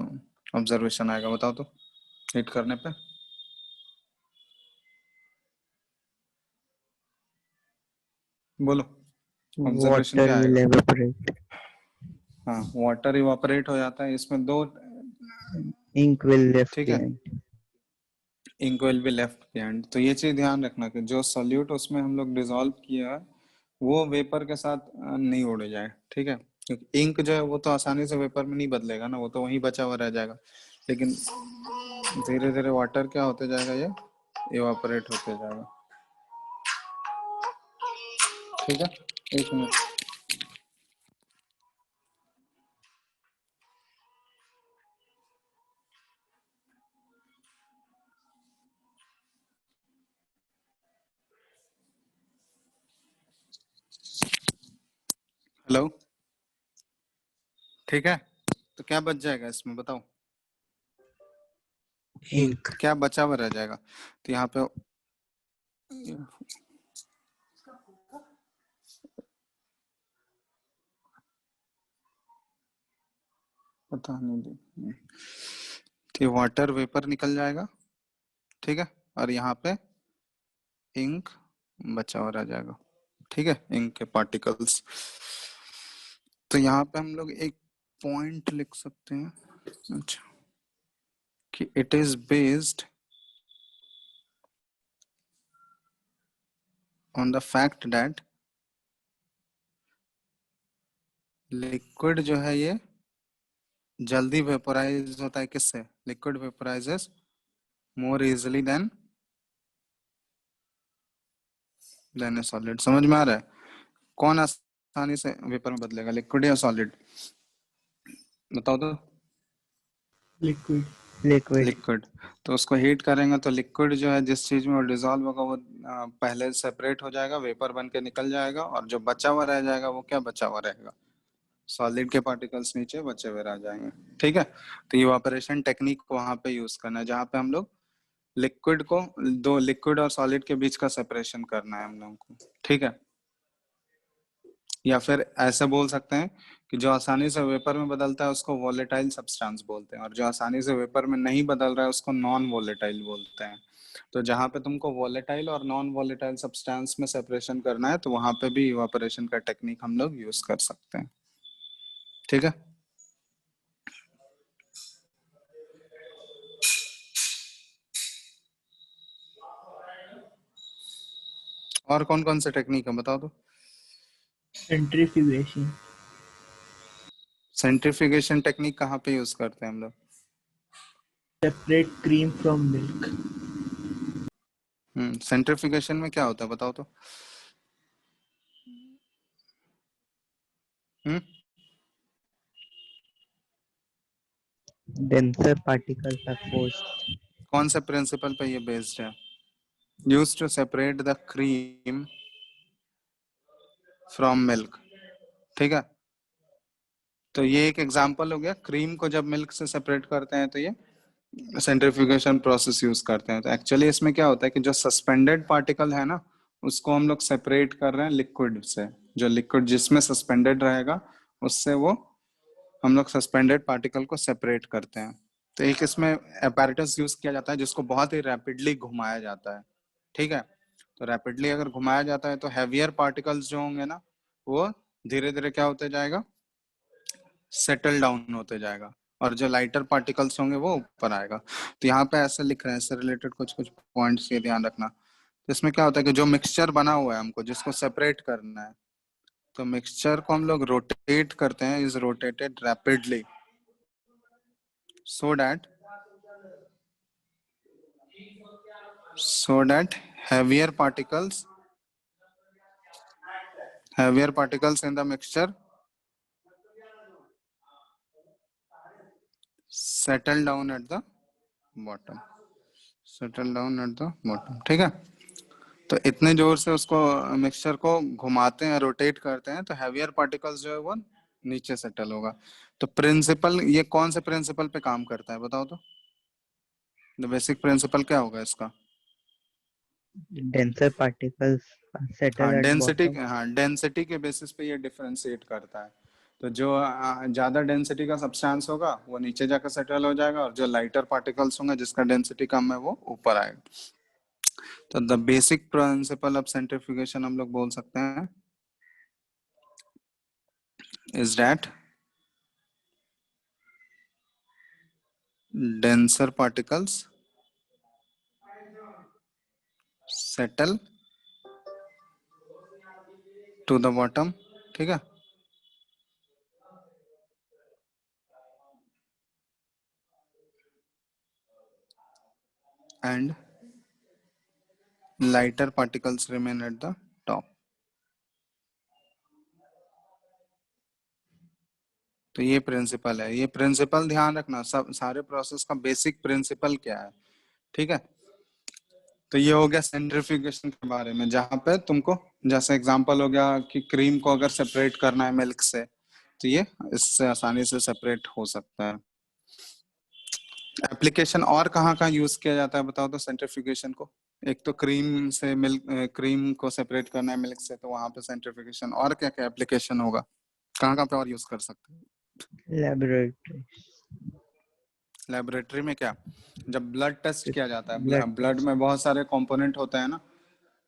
ऑब्जर्वेशन आएगा बताओ तो, हीट करने पे? बोलो, ऑब्जर्वेशन Water क्या will आएगा? evaporate. हाँ, वाटर इवापोरेट हो जाता है, इसमें दो, Ink will left ठीक है, behind. Ink will be left behind. तो ये चीज ध्यान रखना कि जो सॉल्यूट उसमें हम लोग डिसॉल्व किया है वो वेपर के साथ नहीं उड़ जाए, ठीक है, क्योंकि इंक जो है वो तो आसानी से वेपर में नहीं बदलेगा ना, वो तो वहीं बचा हुआ रह जाएगा, लेकिन धीरे धीरे वाटर क्या होते जाएगा, ये इवापोरेट होते जाएगा, ठीक है। एक मिनट, हेलो, ठीक है, तो क्या बच जाएगा इसमें बताओ? Ink. क्या बचा हुआ रह जाएगा? तो यहाँ पे पता नहीं, तो वाटर वेपर निकल जाएगा, ठीक है, और यहाँ पे इंक बचा हुआ रह जाएगा, ठीक है, इंक के पार्टिकल्स। तो यहाँ पे हम लोग एक पॉइंट लिख सकते हैं, अच्छा, कि it is based on the fact that liquid जो है ये जल्दी वेपोराइज होता है, किससे? Liquid vaporises more easily than a solid. समझ में आ रहा है? कौन आसानी से वेपर में बदलेगा, लिक्विड या सॉलिड? बताओ तो। liquid, Liquid. लिक्विड। तो उसको हीट करेंगे तो लिक्विड जो है जिस चीज में वो डिसॉल्व होगा वो पहले सेपरेट हो जाएगा, वेपर बन के निकल जाएगा, और जो बचा हुआ रह जाएगा वो क्या बचा हुआ रहेगा? सॉलिड के पार्टिकल्स नीचे बचे हुए रह जाएंगे, ठीक है। तो इवापोरेशन टेक्निक को वहां पे यूज करना है जहाँ पे हम लोग लिक्विड को, दो लिक्विड और सॉलिड के बीच का सेपरेशन करना है हम लोगों को, ठीक है। या फिर ऐसे बोल सकते हैं कि जो आसानी से वेपर में बदलता है उसको वोलेटाइल सब्सटेंस बोलते हैं, और जो आसानी से वेपर में नहीं बदल रहा है उसको नॉन वोलेटाइल बोलते हैं। तो जहाँ पे तुमको वोलेटाइल और नॉन वोलेटाइल सब्सटेंस में सेपरेशन करना है तो वहां पे भी इवापोरेशन का टेक्निक हम लोग यूज कर सकते हैं, ठीक है। और कौन कौन से टेक्निक है बताओ तो? centrifugation, सेंट्रीफ्यूगेशन टेक्निक कहाँ पे यूज करते हैं हम लोग? separate cream from milk, centrifugation में क्या होता है बताओ तो? हम्म Denser particles are forced. कौन से प्रिंसिपल पे ये बेस्ड है? Use to separate the cream from milk, ठीक है। तो ये एक एग्जांपल हो गया, क्रीम को जब मिल्क से सेपरेट करते हैं तो ये सेंट्रीफ्यूगेशन प्रोसेस यूज करते हैं। तो एक्चुअली इसमें क्या होता है कि जो सस्पेंडेड पार्टिकल है ना उसको हम लोग सेपरेट कर रहे हैं लिक्विड से, जो लिक्विड जिसमें सस्पेंडेड रहेगा उससे वो हम लोग सस्पेंडेड पार्टिकल को सेपरेट करते हैं। तो एक इसमें apparatus यूज किया जाता है जिसको बहुत ही रैपिडली घुमाया जाता है, ठीक है, तो रैपिडली अगर घुमाया जाता है तो हैवियर पार्टिकल्स जो होंगे ना वो धीरे धीरे क्या होते जाएगा, सेटल डाउन होते जाएगा, और जो लाइटर पार्टिकल्स होंगे वो ऊपर आएगा। तो यहाँ पे ऐसे लिख रहे हैं, इससे रिलेटेड कुछ कुछ पॉइंट्स ये ध्यान रखना। तो इसमें क्या होता है कि जो मिक्सचर बना हुआ है हमको जिसको सेपरेट करना है, तो मिक्सचर को हम लोग रोटेट करते हैं, is rotated rapidly so that heavier particles in the mixture settle down at the bottom, ठीक है। तो इतने जोर से उसको मिक्सचर को घुमाते हैं, रोटेट करते हैं, तो हैवियर पार्टिकल्स जो है वो नीचे सेटल होगा। तो प्रिंसिपल, ये कौन से प्रिंसिपल पे काम करता है बताओ तो? बेसिक प्रिंसिपल क्या होगा इसका? denser particles settle at bottom. Density के बेसिस पे ये डिफरेंशिएट करता है। तो जो ज्यादा डेंसिटी का सब्सटेंस होगा वो नीचे जाकर सेटल हो जाएगा, और जो लाइटर पार्टिकल्स होंगे जिसका डेंसिटी कम है वो ऊपर आएगा। तो the basic principle of centrifugation हम लोग बोल सकते हैं is that denser particles settle to the bottom, ठीक है। and lighter particles remain at the top। तो ये प्रिंसिपल है, ये प्रिंसिपल ध्यान रखना, सब सारे प्रोसेस का बेसिक प्रिंसिपल क्या है, ठीक है। तो ये हो गया सेंट्रीफ्यूगेशन के बारे में, जहां पे तुमको जैसे एग्जांपल हो गया कि क्रीम को अगर सेपरेट करना है मिल्क से, तो ये इससे आसानी से सेपरेट हो सकता है। एप्लीकेशन और कहाँ यूज किया जाता है बताओ तो सेंट्रीफ्यूगेशन को? एक तो क्रीम से मिल्क, क्रीम को सेपरेट करना है मिल्क से, तो वहां पे सेंट्रीफ्यूगेशन, और क्या क्या एप्लीकेशन होगा, कहाँ पे और यूज कर सकते हैं? लेबोरेटरी में क्या, जब ब्लड टेस्ट किया जाता है, ब्लड में बहुत सारे कंपोनेंट होते हैं ना,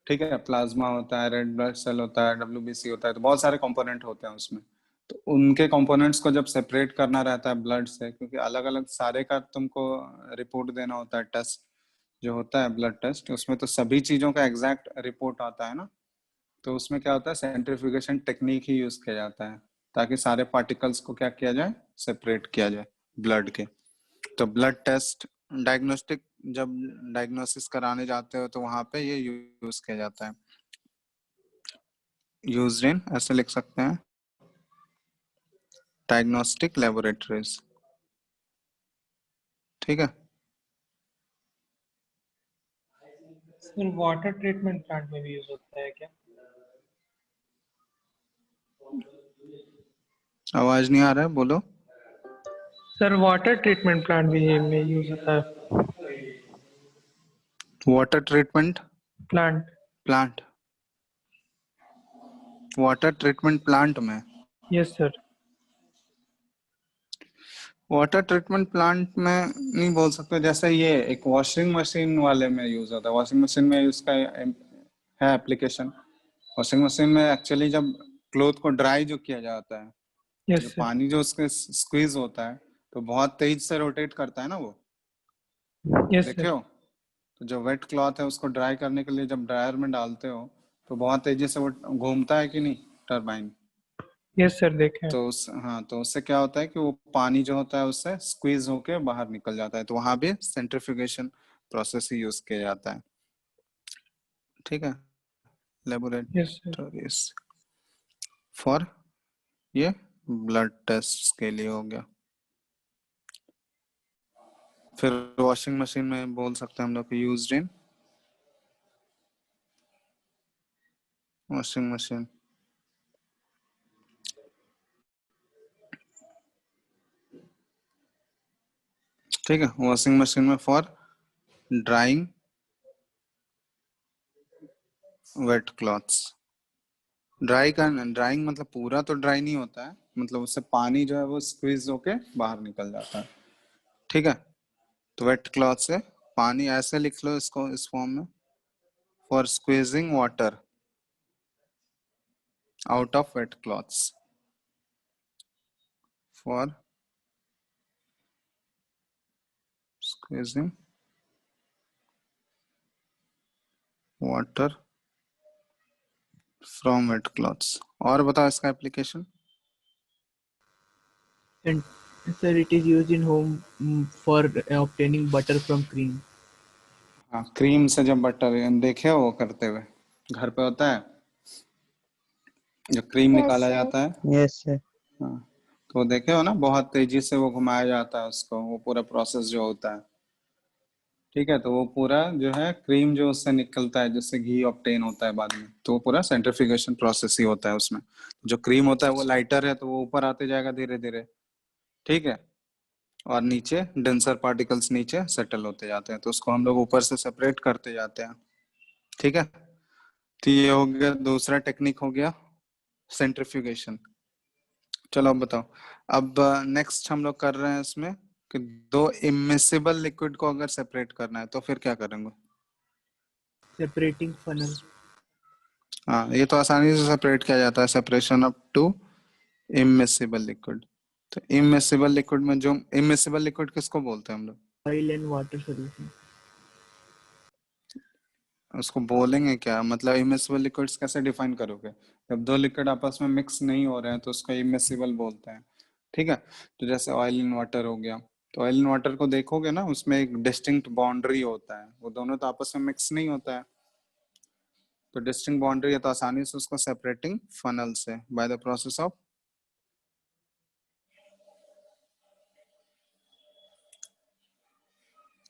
ठीक है, प्लाज्मा होता है, रेड ब्लड सेल होता है, WBC होता है, तो बहुत सारे कंपोनेंट होते हैं उसमें। तो उनके कंपोनेंट्स को जब सेपरेट करना रहता है ब्लड से, क्योंकि अलग अलग सारे का तुमको रिपोर्ट देना होता है, टेस्ट जो होता है ब्लड टेस्ट, उसमें तो सभी चीजों का एग्जैक्ट रिपोर्ट आता है ना। तो उसमें क्या होता है, सेंट्रीफ्यूगेशन टेक्निक ही यूज किया जाता है ताकि सारे पार्टिकल्स को क्या किया जाए, सेपरेट किया जाए ब्लड के। तो ब्लड टेस्ट डायग्नोस्टिक, जब डायग्नोसिस कराने जाते हो तो वहां पे ये यूज किया जाता है, यूज्ड इन, ऐसे लिख सकते हैं, डायग्नोस्टिक लेबोरेटरीज, ठीक है। सर वाटर ट्रीटमेंट प्लांट में भी यूज होता है क्या? आवाज नहीं आ रहा है, बोलो। सर वाटर ट्रीटमेंट प्लांट भी में यूज होता है। Water treatment plant. Water treatment plant में? Yes sir. Water treatment plant में नहीं बोल सकते, जैसे ये एक वॉशिंग मशीन वाले में यूज होता है। वॉशिंग मशीन में उसका है एप्लीकेशन। वॉशिंग मशीन में एक्चुअली जब क्लोथ को ड्राई जो किया जाता है, यस जो सर। पानी जो उसके स्क्वीज होता है तो बहुत तेज से रोटेट करता है ना वो, यस देखे सर। हो? तो जो वेट क्लॉथ है उसको ड्राई करने के लिए जब ड्रायर में डालते हो तो बहुत तेजी से वो घूमता है कि नहीं, टरबाइन? यस सर देखे। तो तो उससे क्या होता है कि वो पानी जो होता है उससे स्क्वीज होके बाहर निकल जाता है। तो वहां भी सेंट्रीफ्यूगेशन प्रोसेस ही यूज किया जाता है, ठीक है। लेबोरेटरीज फॉर ये ब्लड टेस्ट के लिए हो गया। फिर वॉशिंग मशीन में बोल सकते हैं हम लोग यूज्ड इन वॉशिंग मशीन, ठीक है। वॉशिंग मशीन में for drying wet clothes. Drying मतलब पूरा तो ड्राई नहीं होता है, मतलब उससे पानी जो है वो स्क्वीज होके बाहर निकल जाता है, ठीक है। तो वेट क्लॉथ से पानी, ऐसे लिख लो इसको इस फॉर्म में, for squeezing water out of wet cloths. For squeezing water from wet cloths. और बताओ इसका application. And sir, it is used in home for obtaining butter from cream. हाँ, क्रीम से जब बटर देखे हो वो करते हुए घर पे होता है जो क्रीम Yes, निकाला sir. जाता है. Yes, sir. हाँ, तो देखे हो ना बहुत तेजी से वो घुमाया जाता है उसको, वो पूरा प्रोसेस जो होता है. ठीक है, तो वो पूरा जो है क्रीम जो उससे निकलता है जिससे घी ऑब्टेन होता है बाद में, तो वो पूरा सेंट्रिफिकेशन प्रोसेस ही होता है उसमें. जो क्रीम होता है वो लाइटर है तो वो ऊपर आते जाएगा धीरे धीरे. ठीक है, और नीचे डेंसर पार्टिकल्स नीचे सेटल होते जाते हैं, तो उसको हम लोग ऊपर से सेपरेट करते जाते हैं. ठीक है, तो ये हो गया दूसरा टेक्निक हो गया सेंट्रिफ्यूगेशन. चलो अब बताओ. अब नेक्स्ट हम लोग कर रहे हैं इसमें कि दो इमिसिबल लिक्विड को अगर सेपरेट करना है तो फिर क्या करेंगे. Separating funnel. हाँ, ये तो आसानी से सेपरेट किया जाता है, separation up to immiscible liquid. तो इमिसिबल लिक्विड में जो इमिसिबल लिक्विड किसको बोलते हैं हम लोग. Oil and water solution. उसको बोलेंगे क्या, मतलब इमिसिबल लिक्विड्स कैसे डिफाइन करोगे. जब दो लिक्विड आपस में मिक्स नहीं हो रहे हैं तो उसको इमिसिबल बोलते हैं. ठीक है, तो जैसे ऑयल इन वाटर हो गया, तो ऑयल इन वाटर को देखोगे ना उसमें एक डिस्टिंक्ट बाउंड्री होता है, वो दोनों तो आपस में मिक्स नहीं होता है. तो डिस्टिंक्ट बाउंड्री है तो आसानी से उसको सेपरेटिंग फनल से बाय द प्रोसेस ऑफ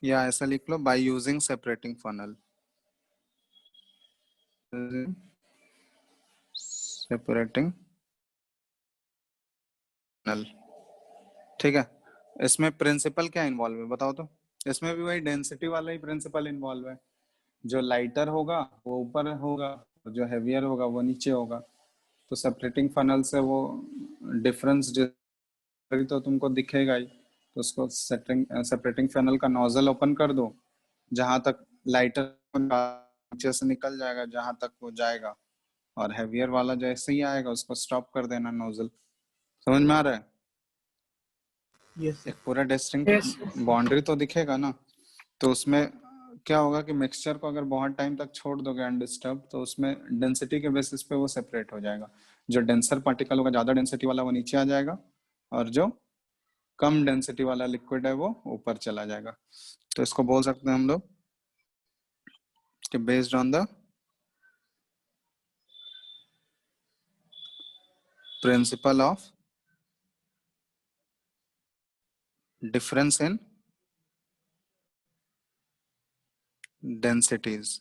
या ऐसा लिख लो by using separating funnel. Separating funnel. ठीक है, इसमें प्रिंसिपल क्या इन्वॉल्व है बताओ तो. इसमें भी वही डेंसिटी वाला ही प्रिंसिपल इन्वॉल्व है. जो लाइटर होगा वो ऊपर होगा, जो हैवियर होगा वो नीचे होगा. तो सेपरेटिंग फनल से वो डिफरेंस तो तुमको दिखेगा ही. तो उसको सेपरेटिंग फनल का नोजल ओपन कर दो, जहां तक लाइटर नीचे से निकल जाएगा जहां तक वो जाएगा, और हैवियर वाला जैसे ही आएगा उसको स्टॉप कर देना नोजल. समझ में आ रहा है. Yes, sir. एक पूरा Yes, डिस्टिंक्ट yes. बाउंड्री तो दिखेगा ना. तो उसमें क्या होगा कि मिक्सचर को अगर बहुत टाइम तक छोड़ दोगे अनडिस्टर्ब तो उसमें डेंसिटी के बेसिस पे वो सेपरेट हो जाएगा. जो डेंसर पार्टिकल होगा ज्यादा डेंसिटी वाला वो नीचे आ जाएगा, और जो कम डेंसिटी वाला लिक्विड है वो ऊपर चला जाएगा. तो इसको बोल सकते हैं हम लोग कि based on the principle of difference in densities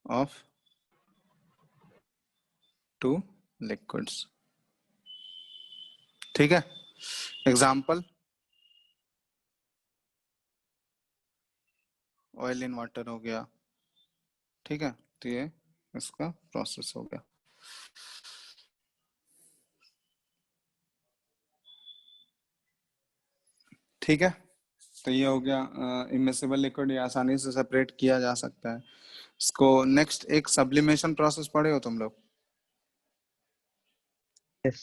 of two liquids. ठीक है, एग्जाम्पल ऑयल इन वाटर हो गया. ठीक है, तो ये इसका प्रोसेस हो गया. ठीक है, तो ये हो गया इमिसिबल लिक्विड, ये आसानी से सेपरेट किया जा सकता है. इसको नेक्स्ट एक सब्लिमेशन प्रोसेस पढ़े हो तुम लोग. Yes.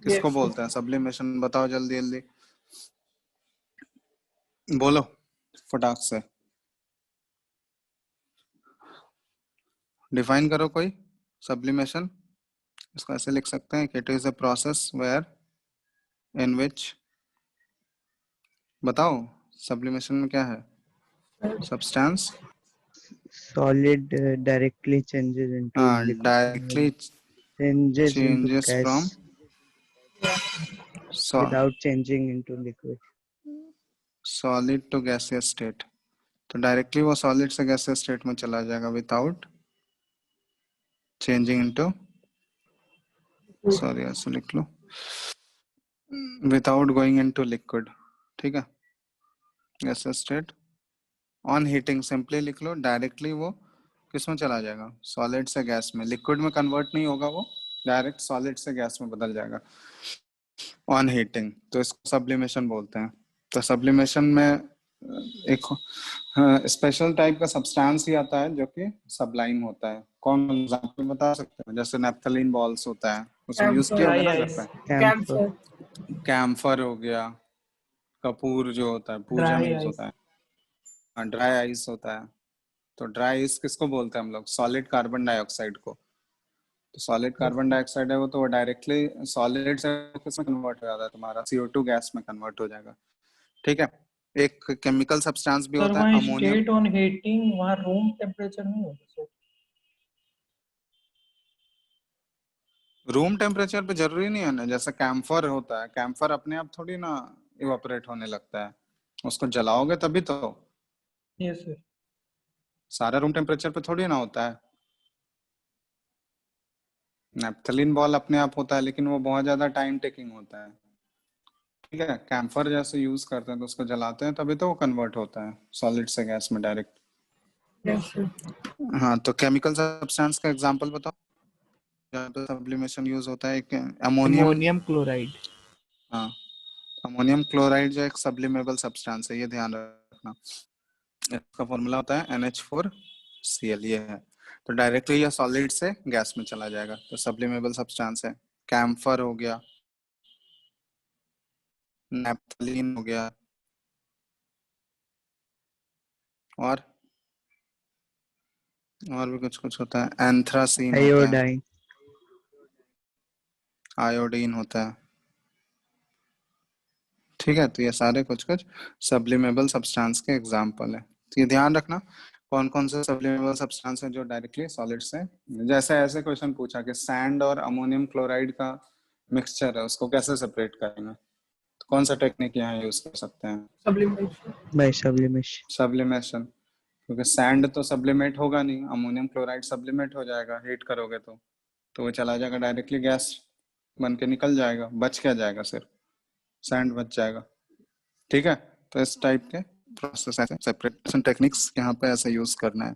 किसको Yes. बोलते हैं सब्लिमेशन, बताओ जल्दी जल्दी बोलो फटाक से. डिफाइन करो कोई सब्लिमेशन. इसको ऐसे लिख सकते हैं कि it is a process where in which, बताओ सब्लिमेशन में क्या है. Substance Solid directly changes into liquid. Directly Changes into changes gas from without changing into liquid. Solid to gaseous state. तो डायरेक्टली वो सॉलिड से गैसियस स्टेट में चला जाएगा विदाउट चेंजिंग इनटू, सॉरी ऐसे लिख लो, विदाउट गोइंग इनटू लिक्विड. ठीक है, gaseous state on heating simply लिख लो. डायरेक्टली वो किस में चला जाएगा, सॉलिड से गैस में. लिक्विड में कन्वर्ट नहीं होगा, वो डायरेक्ट सॉलिड से गैस में बदल जाएगा ऑन हीटिंग. तो इसको सब्लिमेशन बोलते हैं. तो सब्लिमेशन में एक स्पेशल टाइप का सब्सटेंस ही आता है जो कि सबलाइम होता है। कौन एग्जांपल बता सकते हैं? जैसे नेप्थलीन बॉल्स होता है, उसमें यूज किया होगा Dry ना घर ice. पे। Camphor. कैम्फर हो गया, कपूर जो होता है पूजा में Dry यूज ice. होता है, ड्राई आइस होता है। तो ड्राई आइस किसको बोलते हैं हम लोग? सॉलिड कार्बन डाइऑक्साइड को। तो सॉलिड कार्बन डाइऑक्साइड है वो तो डायरेक्टली सॉलिड से किसमें कन्वर्ट हो जाता है? तुम्हारा CO2 गैस में कन्वर्ट हो जाएगा। ठीक है। एक केमिकल सब्सटेंस भी सर होता है वहाँ अमोनियम। स्टेट ऑन हीटिंग, वहाँ रूम टेम्परेचर नहीं होता सर? रूम टेम्परेचर पे जरूरी नहीं है ना, जैसे कैम्फर होता है, कैम्फर अपने आप थोड़ी ना इवापोरेट होने लगता है, उसको जलाओगे तभी तो। Yes sir. सारा रूम टेम्परेचर पे थोड़ी ना होता है। नेप्थलीन बॉल अपने आप होता है लेकिन वो बहुत ज्यादा टाइम टेकिंग होता है। ठीक है। कैम्फर जैसे यूज करते हैं तो उसको जलाते हैं तभी तो वो कन्वर्ट होता है सॉलिड से गैस में डायरेक्ट। Yes sir. हाँ, तो केमिकल सब्सटेंस का एग्जांपल बताओ जहाँ पे सब्लिमेशन यूज होता है। एक अमोनियम। Ammonium chloride. हाँ, अमोनियम क्लोराइड जो एक सब्लिमेबल सब्सटेंस है, ये ध्यान रखना। इसका फॉर्मूला होता है NH4Cl, ये है। तो डायरेक्टली ये सॉलिड से गैस में चला जाएगा, तो सब्लिमेबल सब्सटेंस है। कैम्फर हो गया, नेप्थलीन हो गया, और भी कुछ कुछ होता है। एंथ्रासीन होता है, Iodine. आयोडीन होता है। ठीक है। तो ये सारे कुछ कुछ सब्लिमेबल सब्सटेंस के एग्जाम्पल है। तो ये ध्यान रखना कौन कौन से सब्लिमेबल सब्सटेंस है जो डायरेक्टली सॉलिड से। जैसे ऐसे क्वेश्चन पूछा कि सैंड और अमोनियम क्लोराइड का मिक्सचर है, उसको कैसे सेपरेट करेंगे? तो कौन सा टेक्निक यहाँ यूज कर सकते हैं? सब्लिमेशन। By sublimation. सब्लिमेशन। क्योंकि सैंड तो सब्लिमेट होगा नहीं, अमोनियम क्लोराइड सब्लिमेट हो जाएगा हीट करोगे तो वो चला जाएगा डायरेक्टली गैस बन के निकल जाएगा, बच क्या जाएगा? सिर्फ सैंड बच जाएगा। ठीक है। तो इस टाइप के प्रोसेस ऐसे सेपरेशन टेक्निक्स यहाँ पे ऐसे यूज करना है।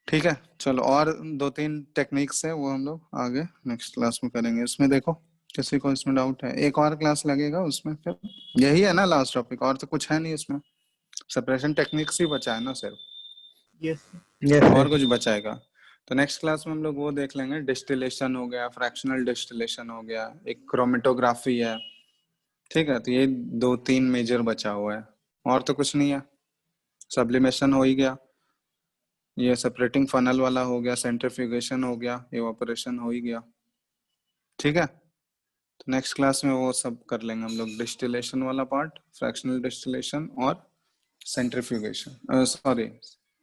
ठीक है। चलो, और 2-3 टेक्निक्स है वो हम लोग आगे नेक्स्ट क्लास में करेंगे। इसमें देखो किसी को इसमें डाउट है, एक और क्लास लगेगा उसमें, फिर यही है ना लास्ट टॉपिक, और तो कुछ है नहीं इसमें। सेपरेशन टेक्निक्स ही बचा है ना सिर्फ, Yes, sir. Yes, और sir. कुछ बचाएगा? तो नेक्स्ट क्लास में हम लोग वो देख लेंगे, डिस्टिलेशन हो गया, फ्रैक्शनल डिस्टिलेशन हो गया, एक क्रोमेटोग्राफी है। ठीक है। तो ये 2-3 मेजर बचा हुआ है, और तो कुछ नहीं है। सब्लिमेशन हो ही गया, ये सेपरेटिंग फनल वाला हो गया, सेंट्रीफ्यूगेशन हो गया, इवापोरेशन हो ही गया। ठीक है। तो नेक्स्ट क्लास में वो सब कर लेंगे हम लोग, डिस्टिलेशन वाला पार्ट, फ्रैक्शनल डिस्टिलेशन और सेंट्रीफ्यूगेशन, सॉरी,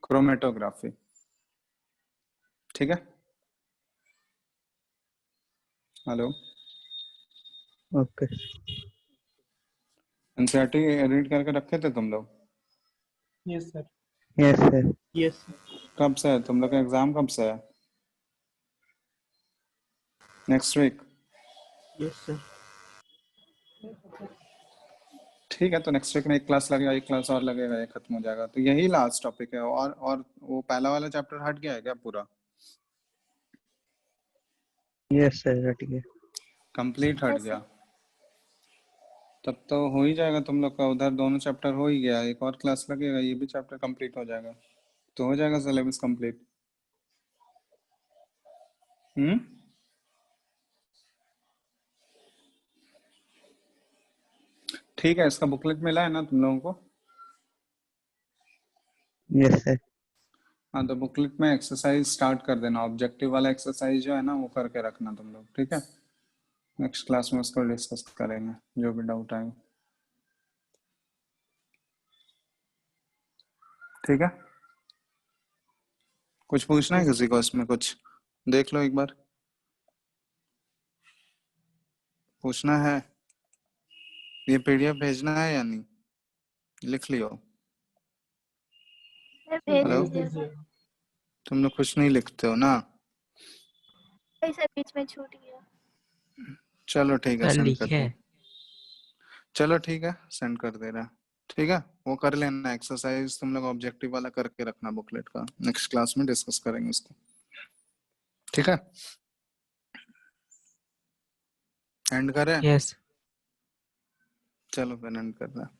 क्रोमेटोग्राफी। ठीक है। Hello, Okay. एनसीईआरटी रीड करके रखे थे तुम लोग? Yes sir. Yes, sir. Yes, sir. कब से है तुम लोग का एग्जाम? कब से है? Next week? Yes, sir. ठीक है। तो नेक्स्ट वीक में एक क्लास लगेगा, एक क्लास और लगेगा, ये खत्म हो जाएगा। तो यही लास्ट टॉपिक है। और वो पहला वाला चैप्टर हट गया है क्या पूरा? Yes, sir. हट गया. कंप्लीट हट Yes, गया? तब तो हो ही जाएगा तुम लोग का, उधर दोनों चैप्टर हो ही गया, एक और क्लास लगेगा, ये भी चैप्टर कंप्लीट हो जाएगा, तो हो जाएगा सिलेबस कंप्लीट। ठीक है। इसका बुकलेट मिला है ना तुम लोगों को? Yes, sir. हाँ, तो बुकलेट में एक्सरसाइज स्टार्ट कर देना, ऑब्जेक्टिव वाला एक्सरसाइज जो है ना वो करके रखना तुम लोग। ठीक है। नेक्स्ट क्लास में उसको डिस्कस करेंगे, जो भी डाउट आए। ठीक है। कुछ पूछना है किसी को इसमें? कुछ देख लो एक बार, पूछना है? ये PDF भेजना है या नहीं? लिख लियो। sir, भेज हेलो, दीजिएगा। तुम लोग कुछ नहीं लिखते हो ना? नहीं सर, बीच में छूट गया। चलो ठीक है, सर सेंड कर लिखे दो। हैं। चलो ठीक है, सेंड कर दे रहा है। ठीक है, वो कर लेना एक्सरसाइज, तुम लोग ऑब्जेक्टिव वाला करके रखना बुकलेट का, नेक्स्ट क्लास में डिस्कस करेंगे उसको। ठीक है, एंड करें? यस। चलो फिर एंड कर रहा है।